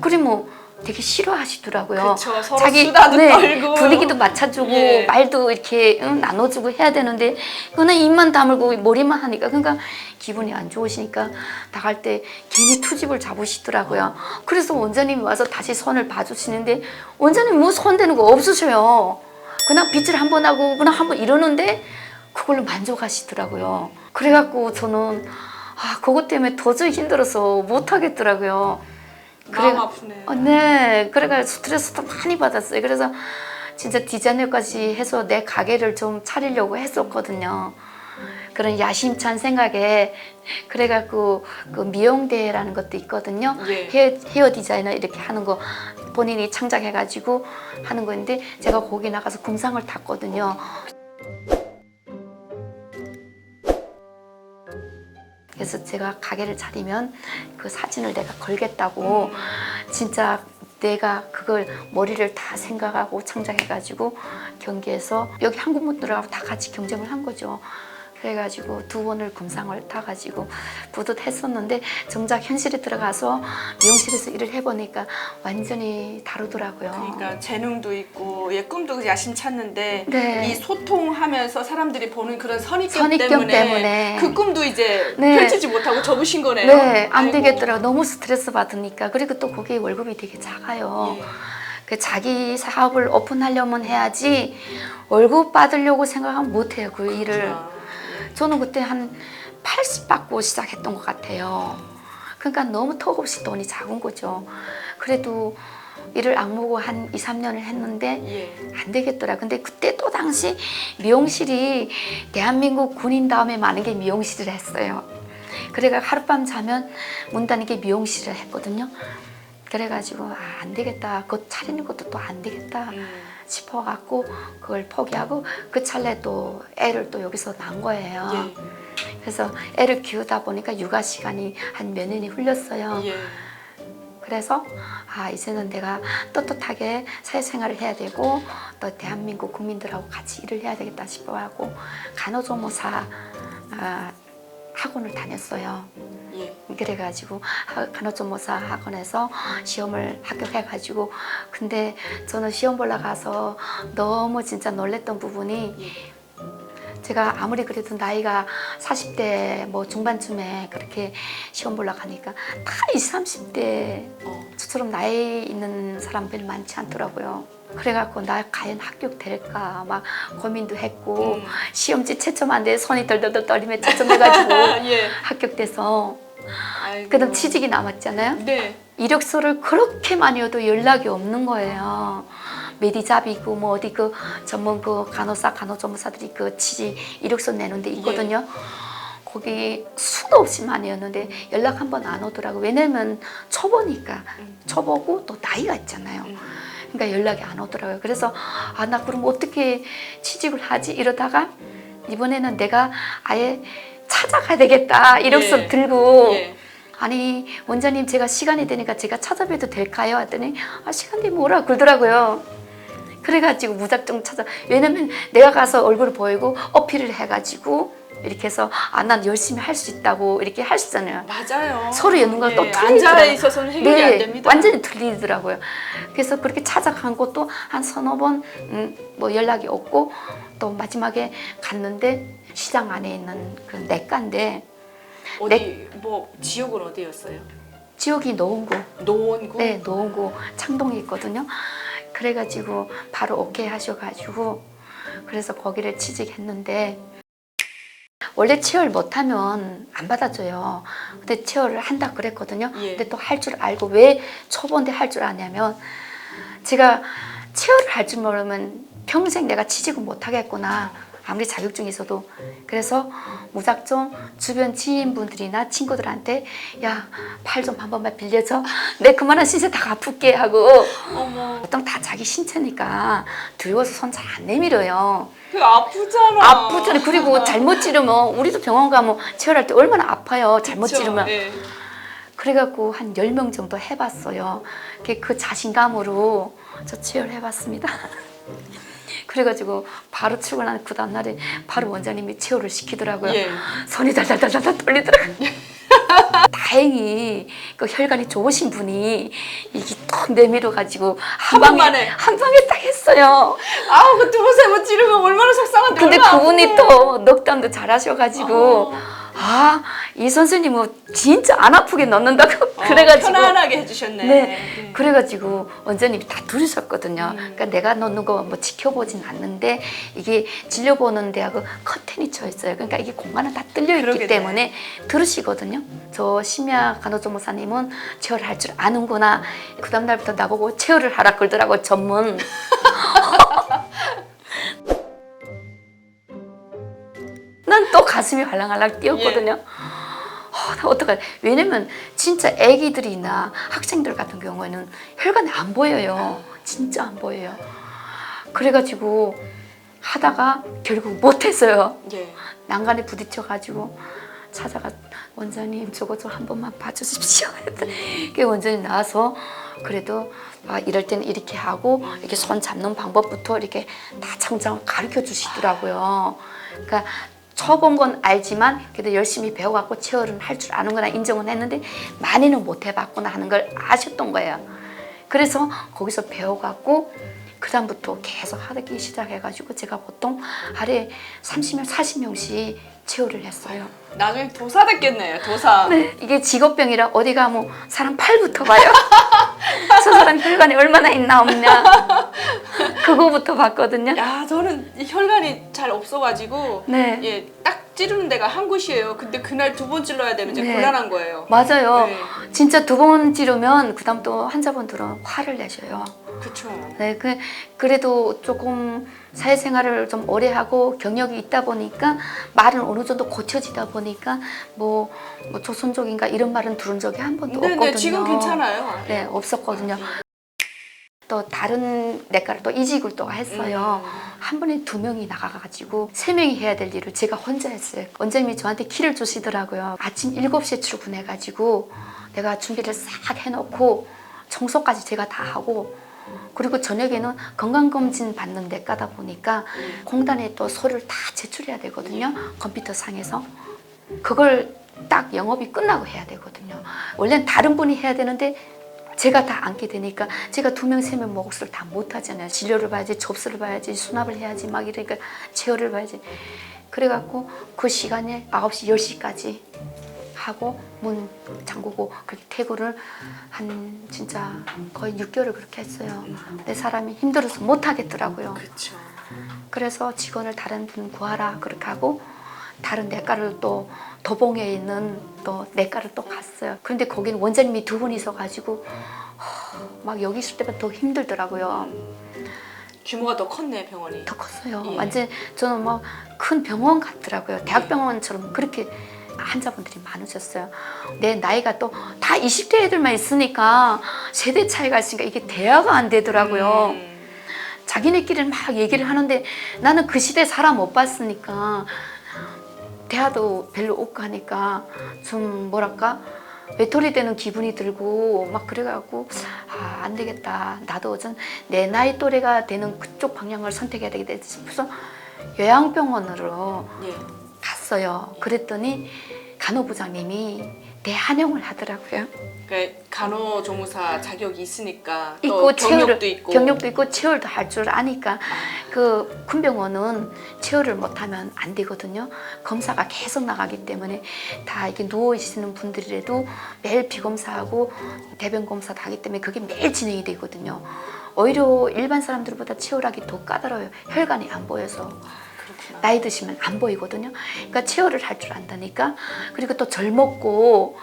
그러면 되게 싫어하시더라고요. 그쵸, 서로 수다도 떨고 분위기도 맞춰주고 예. 말도 이렇게 나눠주고 해야 되는데 그냥 입만 다물고 머리만 하니까 그러니까 기분이 안 좋으시니까 나갈 때 괜히 투집을 잡으시더라고요. 그래서 원장님이 와서 다시 선을 봐주시는데 원장님 뭐 손대는 거 없으셔요. 그냥 빗질 한 번 하고 그냥 한 번 이러는데 그걸로 만족하시더라고요. 그래갖고 저는 그것 때문에 도저히 힘들어서 못 하겠더라고요. 마음 아프네. 네, 그래가 스트레스도 많이 받았어요. 그래서 진짜 디자이너까지 해서 내 가게를 좀 차리려고 했었거든요. 그런 야심찬 생각에 그래갖고 그 미용대라는 것도 있거든요. 예. 헤어 디자이너 이렇게 하는 거 본인이 창작해가지고 하는 건데 제가 거기 나가서 금상을 탔거든요. 그래서 제가 가게를 차리면 그 사진을 내가 걸겠다고 진짜 내가 그걸 머리를 다 생각하고 창작해가지고 경기에서 여기 한국 분들하고 다 같이 경쟁을 한 거죠. 그래가지고 2번을 금상을 타가지고 뿌듯했었는데 정작 현실에 들어가서 미용실에서 일을 해보니까 완전히 다르더라고요. 그러니까 재능도 있고 꿈도 야심찼는데 네. 이 소통하면서 사람들이 보는 그런 선입견 선입견 때문에 그 꿈도 이제 네. 펼치지 못하고 접으신 거네요. 네, 안 아이고. 되겠더라고요. 너무 스트레스 받으니까. 그리고 또 거기 월급이 되게 작아요. 예. 그 자기 사업을 오픈하려면 해야지 월급 받으려고 생각하면 못해요. 그 일을. 저는 그때 한 80 받고 시작했던 것 같아요. 그러니까 너무 턱없이 돈이 작은 거죠. 그래도 일을 악물고 한 2, 3년을 했는데 예. 안 되겠더라. 근데 그때 또 당시 미용실이 대한민국 군인 다음에 많은 게 미용실을 했어요. 그래가 하룻밤 자면 문 닫는 게 미용실을 했거든요. 그래가지고 안 되겠다. 그거 차리는 것도 또 안 되겠다 싶어갖고 그걸 포기하고 그 찰나에 또 애를 또 여기서 낳은 거예요. 예. 그래서 애를 키우다 보니까 육아 시간이 한 몇 년이 흘렸어요. 예. 그래서 이제는 내가 떳떳하게 사회생활을 해야 되고 또 대한민국 국민들하고 같이 일을 해야 되겠다 싶어하고 간호조무사 학원을 다녔어요. 예. 그래가지고 간호조무사 학원에서 시험을 합격해가지고 근데 저는 시험 보러 가서 너무 진짜 놀랬던 부분이 예. 제가 아무리 그래도 나이가 40대 뭐 중반쯤에 그렇게 시험 보러 가니까 다 20, 30대 저처럼 나이 있는 사람들 많지 않더라고요. 그래갖고 나 과연 합격될까 막 고민도 했고 시험지 채점하는데 손이 덜덜덜 떨리며 채점해가지고 예. 합격돼서 아이고. 그다음 취직이 남았잖아요. 네. 이력서를 그렇게 많이 해도 연락이 없는 거예요. 메디잡이고 뭐 어디 그 전문 그 간호사 간호조무사들이 그 취직 이력서 내는 데 있거든요. 거기 수도 없이 많이 했는데 연락 한 번 안 오더라고. 왜냐면 초보니까 초보고 또 나이가 있잖아요. 그러니까 연락이 안 오더라고요. 그래서 아 나 그럼 어떻게 취직을 하지 이러다가 이번에는 내가 아예 찾아가야 되겠다 이력서 예. 들고 예. 아니 원장님 제가 시간이 되니까 제가 찾아뵈도 될까요? 했더니 아 시간 되면 오라 그러더라고요. 그래가지고 무작정 찾아 왜냐면 내가 가서 얼굴을 보이고 어필을 해가지고 이렇게 해서 아 난 열심히 할 수 있다고 이렇게 할 수 있잖아요. 맞아요. 서로 연는 건 또 예. 틀리더라고요. 앉아 있어서는 해결이 안 됩니다. 완전히 틀리더라고요. 그래서 그렇게 찾아간 것도 한 서너 번 뭐 연락이 없고 또 마지막에 갔는데 시장 안에 있는 그 내과인데 어디 뭐 지역은 어디였어요? 지역이 노원구. 노원구? 네, 노원구 창동에 있거든요. 그래가지고 바로 오케이 하셔가지고 그래서 거기를 취직했는데 원래 체열 못하면 안 받아줘요. 근데 체열을 한다 그랬거든요. 예. 근데 또 할 줄 알고 왜 초보인데 할 줄 아냐면 제가 체열을 할 줄 모르면 평생 내가 취직을 못 하겠구나. 아무리 자격증이 있어도. 그래서 무작정 주변 지인분들이나 친구들한테 야, 팔 좀 한 번만 빌려줘. 내 그만한 신세 다 갚을게 하고 어머. 보통 다 자기 신체니까 두려워서 손 잘 안 내밀어요. 그 아프잖아. 아프잖아요. 그리고 잘못 찌르면 우리도 병원 가면 체열할 때 얼마나 아파요. 잘못 그쵸? 찌르면. 예. 그래갖고 한 10명 정도 해봤어요. 그 자신감으로 저 체열해봤습니다. 그래가지고 바로 출근한 그 다음날에 바로 원장님이 체열을 시키더라고요. 예. 손이 달달달달 떨리더라고요. 다행히 그 혈관이 좋으신 분이 이게 톡 내밀어가지고 한 번만에. 한 방에 딱 했어요. 아우 그 두 번 세 번 찌르면 얼마나 속상한데. 근데 얼마나 그분이 아픈데. 또 넉담도 잘하셔가지고 아, 이 선생님은 진짜 안 아프게 넣는다고 그래가지고 편안하게 해주셨네. 네, 그래가지고 원장님이 다 들으셨거든요. 그러니까 내가 넣는 거 뭐 지켜보진 않는데 이게 진료보는 데하고 커튼이 쳐 있어요. 그러니까 이게 공간은 다 뚫려 있기 그러겠네. 때문에 들으시거든요. 저 심야 간호조무사님은 체열을 할 줄 아는구나. 그 다음 날부터 나보고 체열을 하라 그러더라고 전문. 난 또 가슴이 활랑활랑 뛰었거든요. 나 어떡하지? 왜냐면 진짜 애기들이나 학생들 같은 경우에는 혈관이 안 보여요. 진짜 안 보여요. 그래가지고 하다가 결국 못했어요. 예. 난간에 부딪혀가지고 찾아가 원장님 저거 좀 한 번만 봐주십시오. 그 원장님 나와서 그래도 아, 이럴 때는 이렇게 하고 이렇게 손 잡는 방법부터 이렇게 다 차근차근 가르쳐 주시더라고요. 그러니까 초본 건 알지만 그래도 열심히 배워갖고 체열은 할 줄 아는구나 인정은 했는데 많이는 못 해봤구나 하는 걸 아셨던 거예요. 그래서 거기서 배워갖고 그 다음부터 계속 하기 시작해가지고 제가 보통 하루에 30명, 40명씩 체열을 했어요. 나중에 도사 됐겠네요. 도사. 네, 이게 직업병이라 어디 가면 사람 팔부터 봐요. 저 사람 혈관이 얼마나 있나 없냐 그거부터 봤거든요. 야, 저는 이 혈관이 잘 없어가지고 네. 예, 딱 찌르는 데가 한 곳이에요. 근데 그날 두 번 찔러야 되는데 네. 곤란한 거예요. 맞아요. 네. 진짜 두 번 찌르면 그 다음 또 환자분들은 화를 내셔요. 그렇죠. 네, 그래도 조금 사회생활을 좀 오래 하고 경력이 있다 보니까 말은 어느 정도 고쳐지다 보니까 뭐 조선족인가 이런 말은 들은 적이 한 번도 없거든요. 네, 지금 괜찮아요. 네, 없었거든요. 또 다른 내과를 또 이직을 또 했어요. 한 번에 2명이 나가가지고 3명이 해야 될 일을 제가 혼자 했어요. 원장님이 저한테 키를 주시더라고요. 아침 7시에 출근해가지고 내가 준비를 싹 해놓고 청소까지 제가 다 하고 그리고 저녁에는 건강검진 받는 내과다 보니까 공단에 또 서류를 다 제출해야 되거든요. 컴퓨터 상에서. 그걸 딱 영업이 끝나고 해야 되거든요. 원래는 다른 분이 해야 되는데 제가 다 앉게 되니까 제가 2명, 3명 몫을 다 못하잖아요. 진료를 봐야지, 접수를 봐야지, 수납을 해야지 막 이러니까 체열을 봐야지. 그래갖고 그 시간에 9시, 10시까지 하고 문 잠그고 그렇게 퇴근을 한 진짜 거의 6개월을 그렇게 했어요. 내 사람이 힘들어서 못하겠더라고요. 그렇죠. 그래서 직원을 다른 분 구하라 그렇게 하고 다른 내과를 또 도봉에 있는 또 내과를 또 갔어요. 그런데 거기는 원장님이 2분 있어가지고 막 여기 있을 때만 더 힘들더라고요. 규모가 더 컸네 병원이. 더 컸어요. 예. 완전 저는 막 큰 병원 같더라고요. 대학병원처럼 그렇게 환자분들이 많으셨어요. 내 나이가 또 다 20대 애들만 있으니까 세대 차이가 있으니까 이게 대화가 안 되더라고요. 자기네끼리는 막 얘기를 하는데 나는 그 시대 사람 못 봤으니까 대화도 별로 없고 하니까 좀 뭐랄까 외톨이 되는 기분이 들고 막 그래갖고 안 되겠다. 나도 좀 내 나이 또래가 되는 그쪽 방향을 선택해야 되겠다 싶어서 요양병원으로 예. 갔어요. 그랬더니 간호부장님이 대한영을 하더라고요. 그러니까 간호조무사 자격이 있으니까 또 있고 경력도 있고. 경력도 있고 체열도 할 줄 아니까 그 큰 병원은 체열을 못하면 안 되거든요. 검사가 계속 나가기 때문에 다 이렇게 누워 있는 분들이라도 매일 피검사하고 대변 검사도 하기 때문에 그게 매일 진행이 되거든요. 오히려 일반 사람들보다 체열하기 더 까다로워요. 혈관이 안 보여서. 그렇구나. 나이 드시면 안 보이거든요. 그러니까 체열을 할 줄 안다니까. 그리고 또 젊었고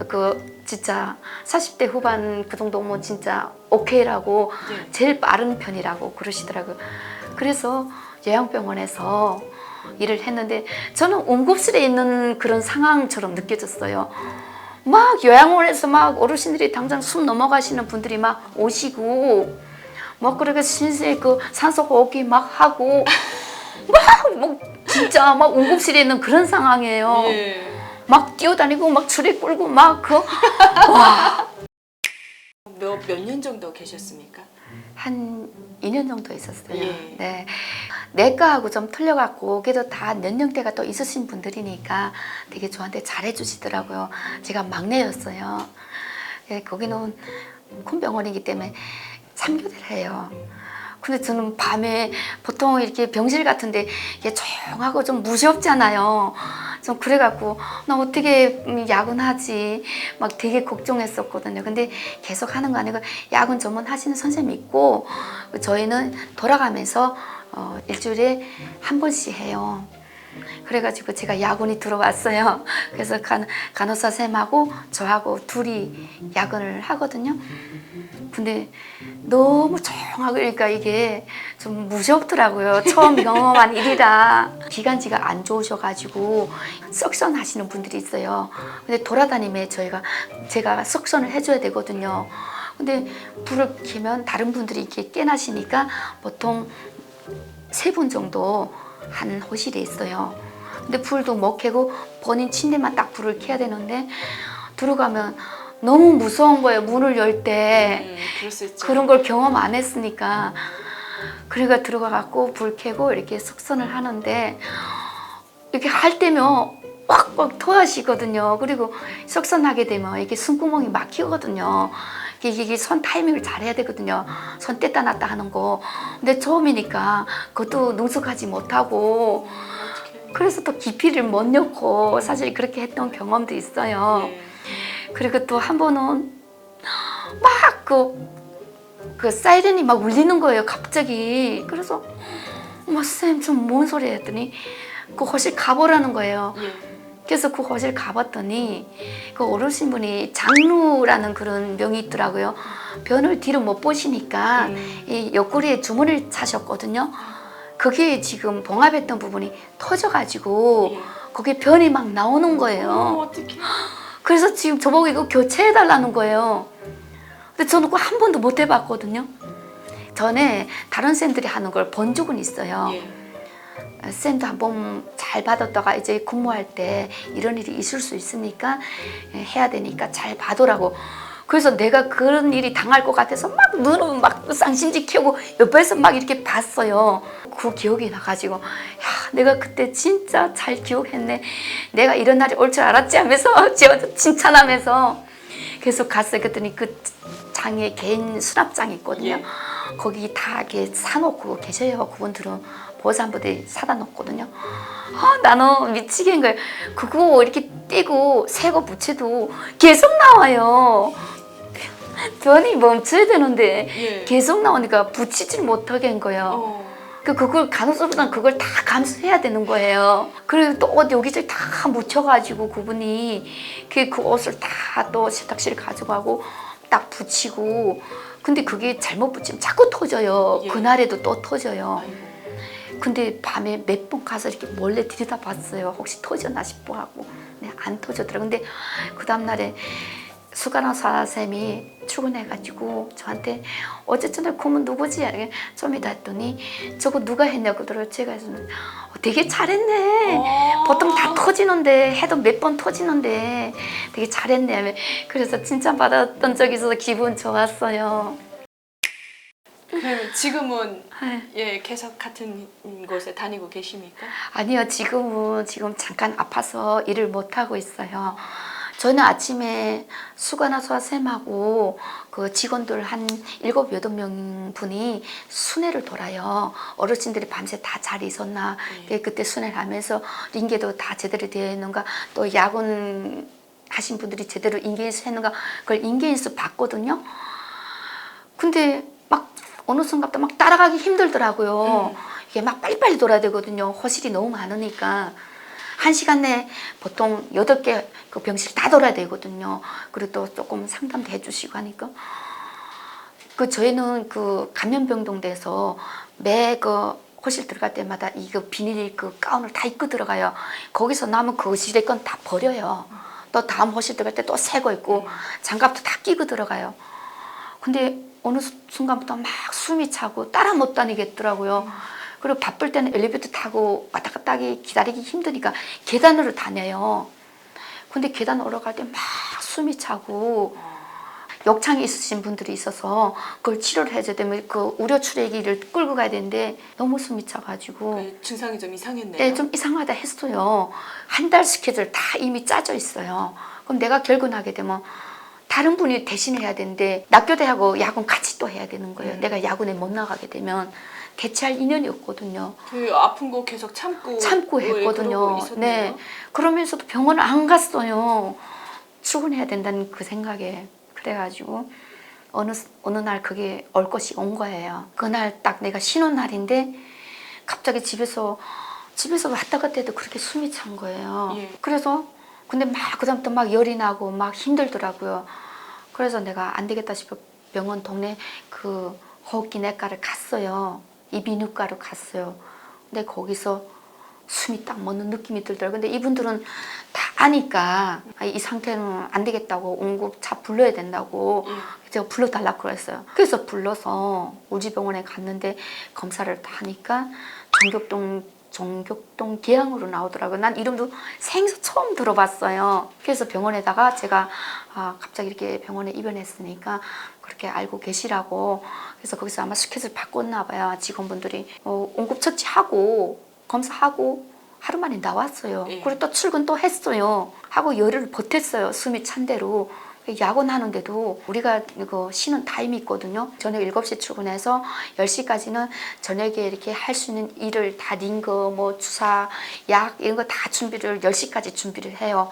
그 진짜 40대 후반 그 정도면 진짜 오케이라고 네. 제일 빠른 편이라고 그러시더라고요. 그래서 요양병원에서 일을 했는데 저는 응급실에 있는 그런 상황처럼 느껴졌어요. 막 요양원에서 막 어르신들이 당장 숨 넘어가시는 분들이 막 오시고 막 그렇게 신세 그 산소 호흡기 막 하고 막 진짜 막 응급실에 있는 그런 상황이에요. 예. 막 뛰어다니고 막 줄에 끌고 막 그 와. 몇 년 정도 계셨습니까? 한 2년 정도 있었어요. 예. 네. 내과하고 좀 틀려갖고 그래도 다 연령대가 또 있으신 분들이니까 되게 저한테 잘해주시더라고요. 제가 막내였어요. 예, 거기는 큰 병원이기 때문에 3교대를 해요. 근데 저는 밤에 보통 이렇게 병실 같은데 이게 조용하고 좀 무섭잖아요. 좀 그래갖고 나 어떻게 야근하지 막 되게 걱정했었거든요. 근데 계속 하는 거 아니고 야근 전문하시는 선생님이 있고 저희는 돌아가면서 일주일에 한 번씩 해요. 그래가지고 제가 야근이 들어왔어요. 그래서 간호사 쌤하고 저하고 둘이 야근을 하거든요. 근데 너무 조용하고 그러니까 이게 좀 무섭더라고요. 처음 경험한 일이라. 기관지가 안 좋으셔가지고 석션 하시는 분들이 있어요. 근데 돌아다니며 제가 석션을 해줘야 되거든요. 근데 불을 켜면 다른 분들이 이렇게 깨나시니까 보통 3분 정도 한 호실에 있어요. 근데 불도 못 켜고 본인 침대만 딱 불을 켜야 되는데 들어가면 너무 무서운 거예요. 문을 열 때. 그럴 수 있죠. 그런 걸 경험 안 했으니까. 그러니까 들어가갖고 불 켜고 이렇게 석선을 하는데 이렇게 할 때면 꽉꽉 토하시거든요. 그리고 석선하게 되면 이게 숨구멍이 막히거든요. 이게 손 타이밍을 잘 해야 되거든요. 손 뗐다 놨다 하는 거. 근데 처음이니까 그것도 능숙하지 못하고 그래서 또 깊이를 못 넣고 사실 그렇게 했던 경험도 있어요. 예. 그리고 또 한 번은 막 그 사이렌이 막 울리는 거예요, 갑자기. 그래서 어머 쌤 좀 뭔 소리 했더니 그 거실 가보라는 거예요. 예. 그래서 그 거실 가봤더니 그 어르신분이 장루라는 그런 병이 있더라고요. 변을 뒤로 못 보시니까 이 옆구리에 주머니를 차셨거든요. 그게 지금 봉합했던 부분이 터져가지고 예. 거기에 변이 막 나오는 거예요. 어떡해. 그래서 지금 저보고 이거 교체해달라는 거예요. 근데 저는 그거 한 번도 못 해봤거든요. 전에 다른 쌤들이 하는 걸 본 적은 있어요. 예. 쌤도 한번 잘 받았다가 이제 근무할 때 이런 일이 있을 수 있으니까 해야 되니까 잘 봐두라고. 그래서 내가 그런 일이 당할 것 같아서 막 눈을 막 쌍심지 켜고 옆에서 막 이렇게 봤어요. 그 기억이 나가지고 야 내가 그때 진짜 잘 기억했네. 내가 이런 날이 올 줄 알았지 하면서 저 칭찬하면서 계속 갔어요. 그랬더니 그 장에 개인 수납장이 있거든요. 예. 거기 다 이렇게 사놓고 계셔요. 그분들은 보호자분들이 사다 놓거든요. 아, 나는 미치겠는 거예요. 그거 이렇게 떼고 새거 붙여도 계속 나와요. 변이 멈춰야 되는데 예. 계속 나오니까 붙이질 못하게 한 거예요. 어. 그걸 간호사보다는 그걸 다 감수해야 되는 거예요. 그리고 또 옷 여기저기 다 묻혀가지고 그분이 그 옷을 다 또 세탁실 가져가고 딱 붙이고 근데 그게 잘못 붙이면 자꾸 터져요. 예. 그날에도 또 터져요. 아이고. 근데 밤에 몇 번 가서 이렇게 몰래 들여다봤어요. 혹시 터졌나 싶어 하고. 네, 안 터졌더라고요. 근데 그 다음날에 수간호사 쌤이 출근해가지고 저한테 어제 저녁 고문 누구지? 좀 이따 했더니 저거 누가 했냐고 그러더라고요. 제가 해서 되게 잘했네. 보통 다 터지는데 해도 몇 번 터지는데 되게 잘했네. 그래서 칭찬받았던 적이 있어서 기분 좋았어요. 그럼 지금은 네. 예 계속 같은 곳에 다니고 계십니까? 아니요, 지금 잠깐 아파서 일을 못 하고 있어요. 저는 아침에 수간호사 쌤하고 그 직원들 한 7, 8명 분이 순회를 돌아요. 어르신들이 밤새 다 잘 있었나. 그때 순회를 하면서 인계도 다 제대로 되어 있는가. 또 야근 하신 분들이 제대로 인계인수 했는가. 그걸 인계인수 봤거든요. 근데 막 어느 순간부터 막 따라가기 힘들더라고요. 이게 막 빨리빨리 돌아야 되거든요. 호실이 너무 많으니까. 1시간 내에 보통 8개 그 병실 다 돌아야 되거든요. 그리고 또 조금 상담도 해주시고 하니까. 저희는 그 감염병동돼서 매 그 호실 들어갈 때마다 이거 비닐 그 가운을 다 입고 들어가요. 거기서 남은 그 호실의 건 다 버려요. 또 다음 호실 들어갈 때 또 새 거 입고 장갑도 다 끼고 들어가요. 근데 어느 순간부터 막 숨이 차고 따라 못 다니겠더라고요. 그리고 바쁠 때는 엘리베이터 타고 왔다 갔다 하기 기다리기 힘드니까 계단으로 다녀요. 근데 계단 올라갈 때 막 숨이 차고 욕창이 있으신 분들이 있어서 그걸 치료를 해줘야 되면 그 우려 추레기를 끌고 가야 되는데 너무 숨이 차가지고 그 증상이 좀 이상했네요. 네, 좀 이상하다 했어요. 한 달 스케줄 다 이미 짜져 있어요. 그럼 내가 결근하게 되면 다른 분이 대신해야 되는데 낙교대하고 야근 같이 또 해야 되는 거예요. 내가 야근에 못 나가게 되면 대체할 인연이 없거든요. 그 아픈 거 계속 참고 했거든요. 그러고 있었네요. 네. 그러면서도 병원을 안 갔어요. 출근해야 된다는 그 생각에. 그래가지고 어느 날 그게 올 것이 온 거예요. 그날 딱 내가 쉬는 날인데 갑자기 집에서 왔다 갔다 해도 그렇게 숨이 찬 거예요. 예. 그래서 근데 막 그다음부터 막 열이 나고 막 힘들더라고요. 그래서 내가 안 되겠다 싶어 병원 동네 그 호흡기내과를 갔어요. 이비인후과로 갔어요. 근데 거기서 숨이 딱 멎는 느낌이 들더라고요. 근데 이분들은 다 아니까 이 상태는 안 되겠다고 응급차 불러야 된다고 제가 불러달라고 그랬어요. 그래서 불러서 우지병원에 갔는데 검사를 다 하니까 종격동 계양으로 나오더라고요. 난 이름도 생서 처음 들어봤어요. 그래서 병원에다가 제가 갑자기 이렇게 병원에 입원했으니까 그렇게 알고 계시라고. 그래서 거기서 아마 스케줄 바꿨나 봐요. 직원분들이 응급처치하고 검사하고 하루 만에 나왔어요. 예. 그리고 또 출근 또 했어요. 하고 열흘 버텼어요. 숨이 찬 대로. 야근하는데도 우리가 이거 쉬는 타임이 있거든요. 저녁 7시 출근해서 10시까지는 저녁에 이렇게 할 수 있는 일을 다 링거, 뭐 주사, 약 이런 거 다 준비를 10시까지 준비를 해요.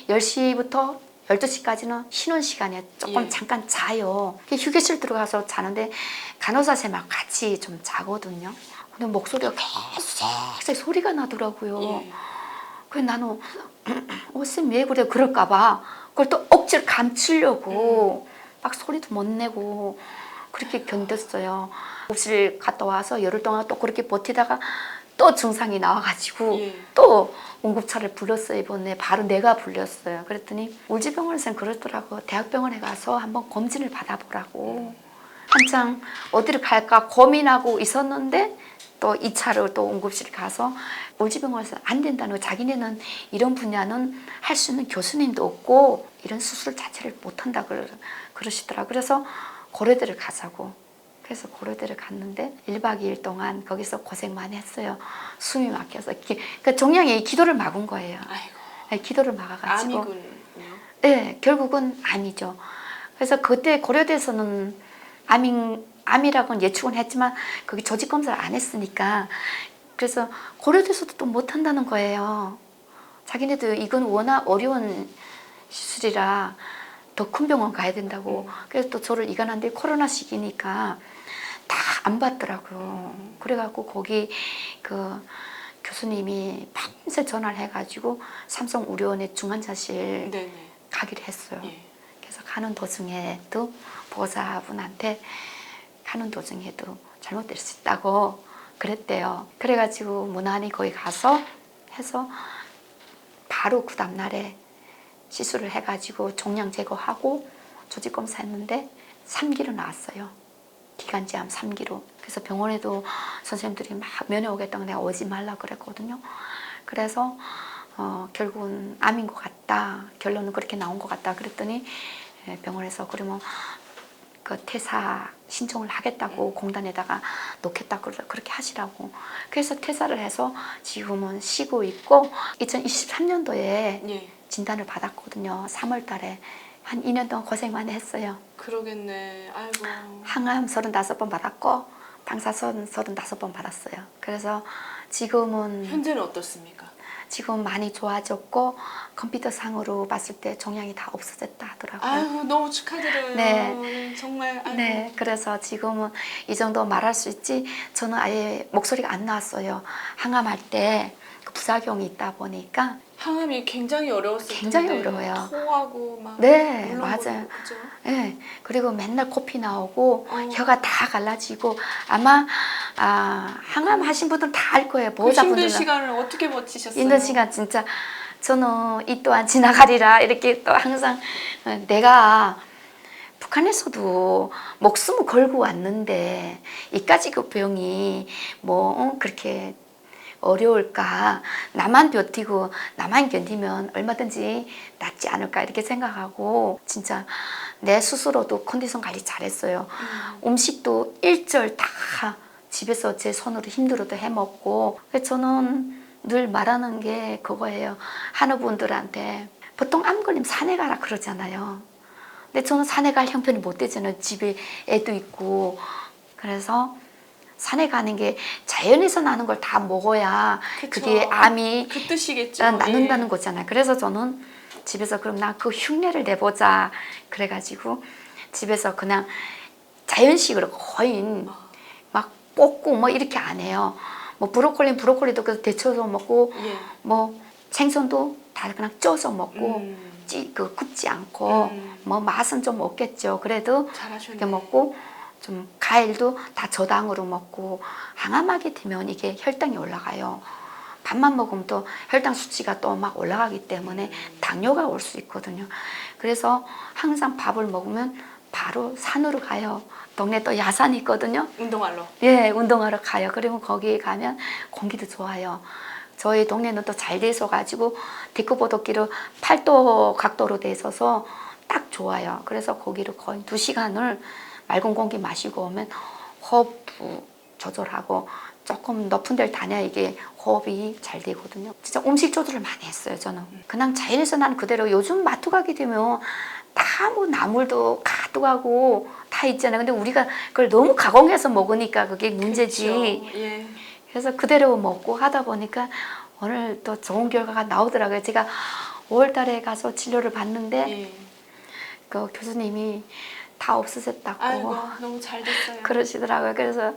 10시부터 12시까지는 쉬는 시간에 조금 예. 잠깐 자요. 휴게실 들어가서 자는데 간호사 쌤하고 같이 좀 자거든요. 근데 목소리가 계속 소리가 나더라고요. 예. 그래서 나는 쌤 왜 그래 그럴까 봐 그걸 또 억지로 감추려고 막 소리도 못 내고 그렇게 견뎠어요. 몹실 갔다 와서 열흘 동안 또 그렇게 버티다가 또 증상이 나와가지고 예. 또 응급차를 불렀어요. 이번에 바로 내가 불렀어요. 그랬더니 울지병원에서는 그러더라고. 대학병원에 가서 한번 검진을 받아보라고. 한창 어디를 갈까 고민하고 있었는데 또 2차로 또 응급실 가서 울지병원에서 안 된다는 거. 자기네는 이런 분야는 할 수 있는 교수님도 없고 이런 수술 자체를 못한다 그러시더라고요. 그래서 고려대를 가자고. 그래서 고려대를 갔는데 1박 2일 동안 거기서 고생 많이 했어요. 숨이 막혀서. 그러니까 종양이 기도를 막은 거예요. 아이고. 네, 기도를 막아가지고. 암이군요. 네, 결국은 암이죠. 그래서 그때 고려대에서는 암이라고는 예측은 했지만 거기 조직 검사를 안 했으니까 그래서 고려대에서도 또 못한다는 거예요. 자기네도 이건 워낙 어려운 시술이라 더 큰 병원 가야 된다고. 그래서 또 저를 이간한데 코로나 시기니까 다 안 받더라고요. 그래갖고 거기 그 교수님이 밤새 전화를 해가지고 삼성의료원의 중환자실 네네. 가기로 했어요. 예. 그래서 가는 도중에도 보호자분한테 가는 도중에도 잘못될 수 있다고 그랬대요. 그래가지고 무난히 거기 가서 해서 바로 그 다음날에 시술을 해가지고 종양 제거하고 조직 검사했는데 3기로 나왔어요. 기관지암 3기로. 그래서 병원에도 선생님들이 막 면회 오겠다고 내가 오지 말라 그랬거든요. 그래서 결국은 암인 것 같다. 결론은 그렇게 나온 것 같다. 그랬더니 병원에서 그러면 그 퇴사 신청을 하겠다고 공단에다가 놓겠다고 그렇게 하시라고. 그래서 퇴사를 해서 지금은 쉬고 있고 2023년도에 예. 진단을 받았거든요. 3월 달에. 한 2년 동안 고생 많이 했어요. 그러겠네. 아이고. 항암 35번 받았고 방사선 35번 받았어요. 그래서 지금은 현재는 어떻습니까? 지금 많이 좋아졌고 컴퓨터 상으로 봤을 때 종양이 다 없어졌다 하더라고요. 아이고 너무 축하드려요. 네. 정말. 아이고. 네, 그래서 지금은 이 정도 말할 수 있지. 저는 아예 목소리가 안 나왔어요. 항암할 때 그 부작용이 있다 보니까. 항암이 굉장히 어려웠을 굉장히 텐데. 어려워요. 토하고 막. 네, 물렁거리고, 맞아요. 그죠? 네, 그리고 맨날 코피 나오고 어. 혀가 다 갈라지고 아마 항암 하신 분들은 다 알 거예요. 그 힘든 보호자분들은. 시간을 어떻게 버티셨어요? 힘든 시간 진짜 저는 이 또한 지나가리라 이렇게 또 항상 내가 북한에서도 목숨을 걸고 왔는데 이까지 그 병이 뭐 그렇게 어려울까. 나만 버티고 나만 견디면 얼마든지 낫지 않을까 이렇게 생각하고 진짜 내 스스로도 컨디션 관리 잘했어요. 음식도 일절 다 집에서 제 손으로 힘들어도 해먹고. 저는 늘 말하는 게 그거예요. 한우분들한테 보통 암 걸리면 산에 가라 그러잖아요. 근데 저는 산에 갈 형편이 못 되잖아요. 집에 애도 있고. 그래서 산에 가는 게 자연에서 나는 걸 다 먹어야 그쵸. 그게 암이 그 뜻이겠죠. 낫는다는 예. 거잖아요. 그래서 저는 집에서 그럼 나 그 흉내를 내보자 그래가지고 집에서 그냥 자연식으로 거의 막 볶고 뭐 이렇게 안 해요. 뭐 브로콜리도 그래서 데쳐서 먹고 예. 뭐 생선도 다 그냥 쪄서 먹고 굽지 않고 뭐 맛은 좀 없겠죠. 그래도 잘하셨네. 이렇게 먹고 좀 과일도 다 저당으로 먹고. 항암하게 되면 이게 혈당이 올라가요. 밥만 먹으면 또 혈당 수치가 또 막 올라가기 때문에 당뇨가 올 수 있거든요. 그래서 항상 밥을 먹으면 바로 산으로 가요. 동네 또 야산이 있거든요. 운동하러. 예, 운동하러 가요. 그러면 거기에 가면 공기도 좋아요. 저희 동네는 또 잘 돼 있어가지고 데크보도기로 8도 각도로 돼 있어서 딱 좋아요. 그래서 거기를 거의 2시간을 맑은 공기 마시고 오면 호흡 조절하고 조금 높은 데를 다녀야 이게 호흡이 잘 되거든요. 진짜 음식 조절을 많이 했어요, 저는. 그냥 자연에서 난 그대로. 요즘 마트 가게 되면 다 뭐 나물도 가득하고 다 있잖아요. 근데 우리가 그걸 너무 가공해서 먹으니까 그게 문제지. 그렇죠. 예. 그래서 그대로 먹고 하다 보니까 오늘 또 좋은 결과가 나오더라고요. 제가 5월 달에 가서 치료를 받는데 예. 그 교수님이 다 없어졌다고 아이고 너무 잘 됐어요. 그러시더라고요. 그래서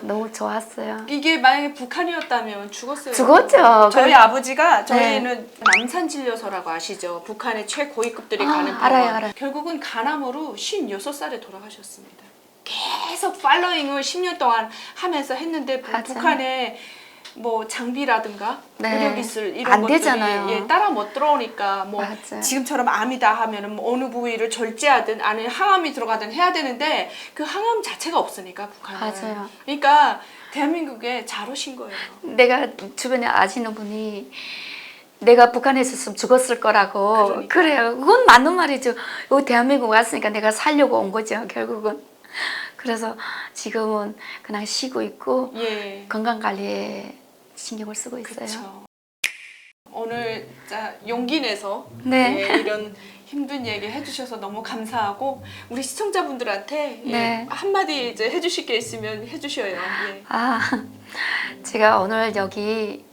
너무 좋았어요. 이게 만약에 북한이었다면 죽었어요. 죽었죠. 저희 그래- 아버지가 저희는 남산진료소라고 아시죠? 북한의 최고위급들이 가는 병원. 알아요. 결국은 간암으로 56살에 돌아가셨습니다. 계속 팔로잉을 10년 동안 하면서 했는데 맞아요. 북한에 뭐 장비라든가 네. 의료기술 이런 안 것들이 되잖아요. 예, 따라 못 들어오니까 뭐 맞아요. 지금처럼 암이다 하면은 뭐 어느 부위를 절제하든 안에 항암이 들어가든 해야 되는데 그 항암 자체가 없으니까 북한은. 맞아요. 그러니까 대한민국에 잘 오신 거예요. 내가 주변에 아시는 분이 내가 북한에 있었으면 죽었을 거라고. 그러니까. 그래요. 그건 맞는 말이죠. 여기 대한민국 왔으니까 내가 살려고 온 거죠, 결국은. 그래서 지금은 그냥 쉬고 있고 예. 건강 관리에 신경을 쓰고 있어요. 그렇죠. 오늘 진짜 용기 내서 네. 예, 이런 힘든 얘기 해주셔서 너무 감사하고 우리 시청자분들한테 예, 네. 한마디 이제 해주실 게 있으면 해주셔요. 예. 아, 제가 오늘 여기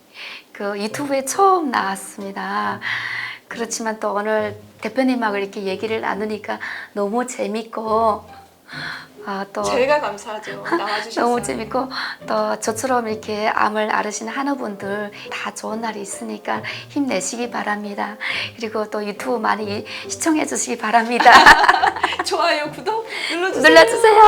그 유튜브에 처음 나왔습니다. 그렇지만 또 오늘 대표님하고 이렇게 얘기를 나누니까 너무 재밌고 또 제가 감사하죠. 나와주셔서. 너무 재밌고 또 저처럼 이렇게 암을 앓으시는 한우분들 다 좋은 날이 있으니까 힘내시기 바랍니다. 그리고 또 유튜브 많이 시청해 주시기 바랍니다. 좋아요, 구독 눌러주세요. 눌러주세요.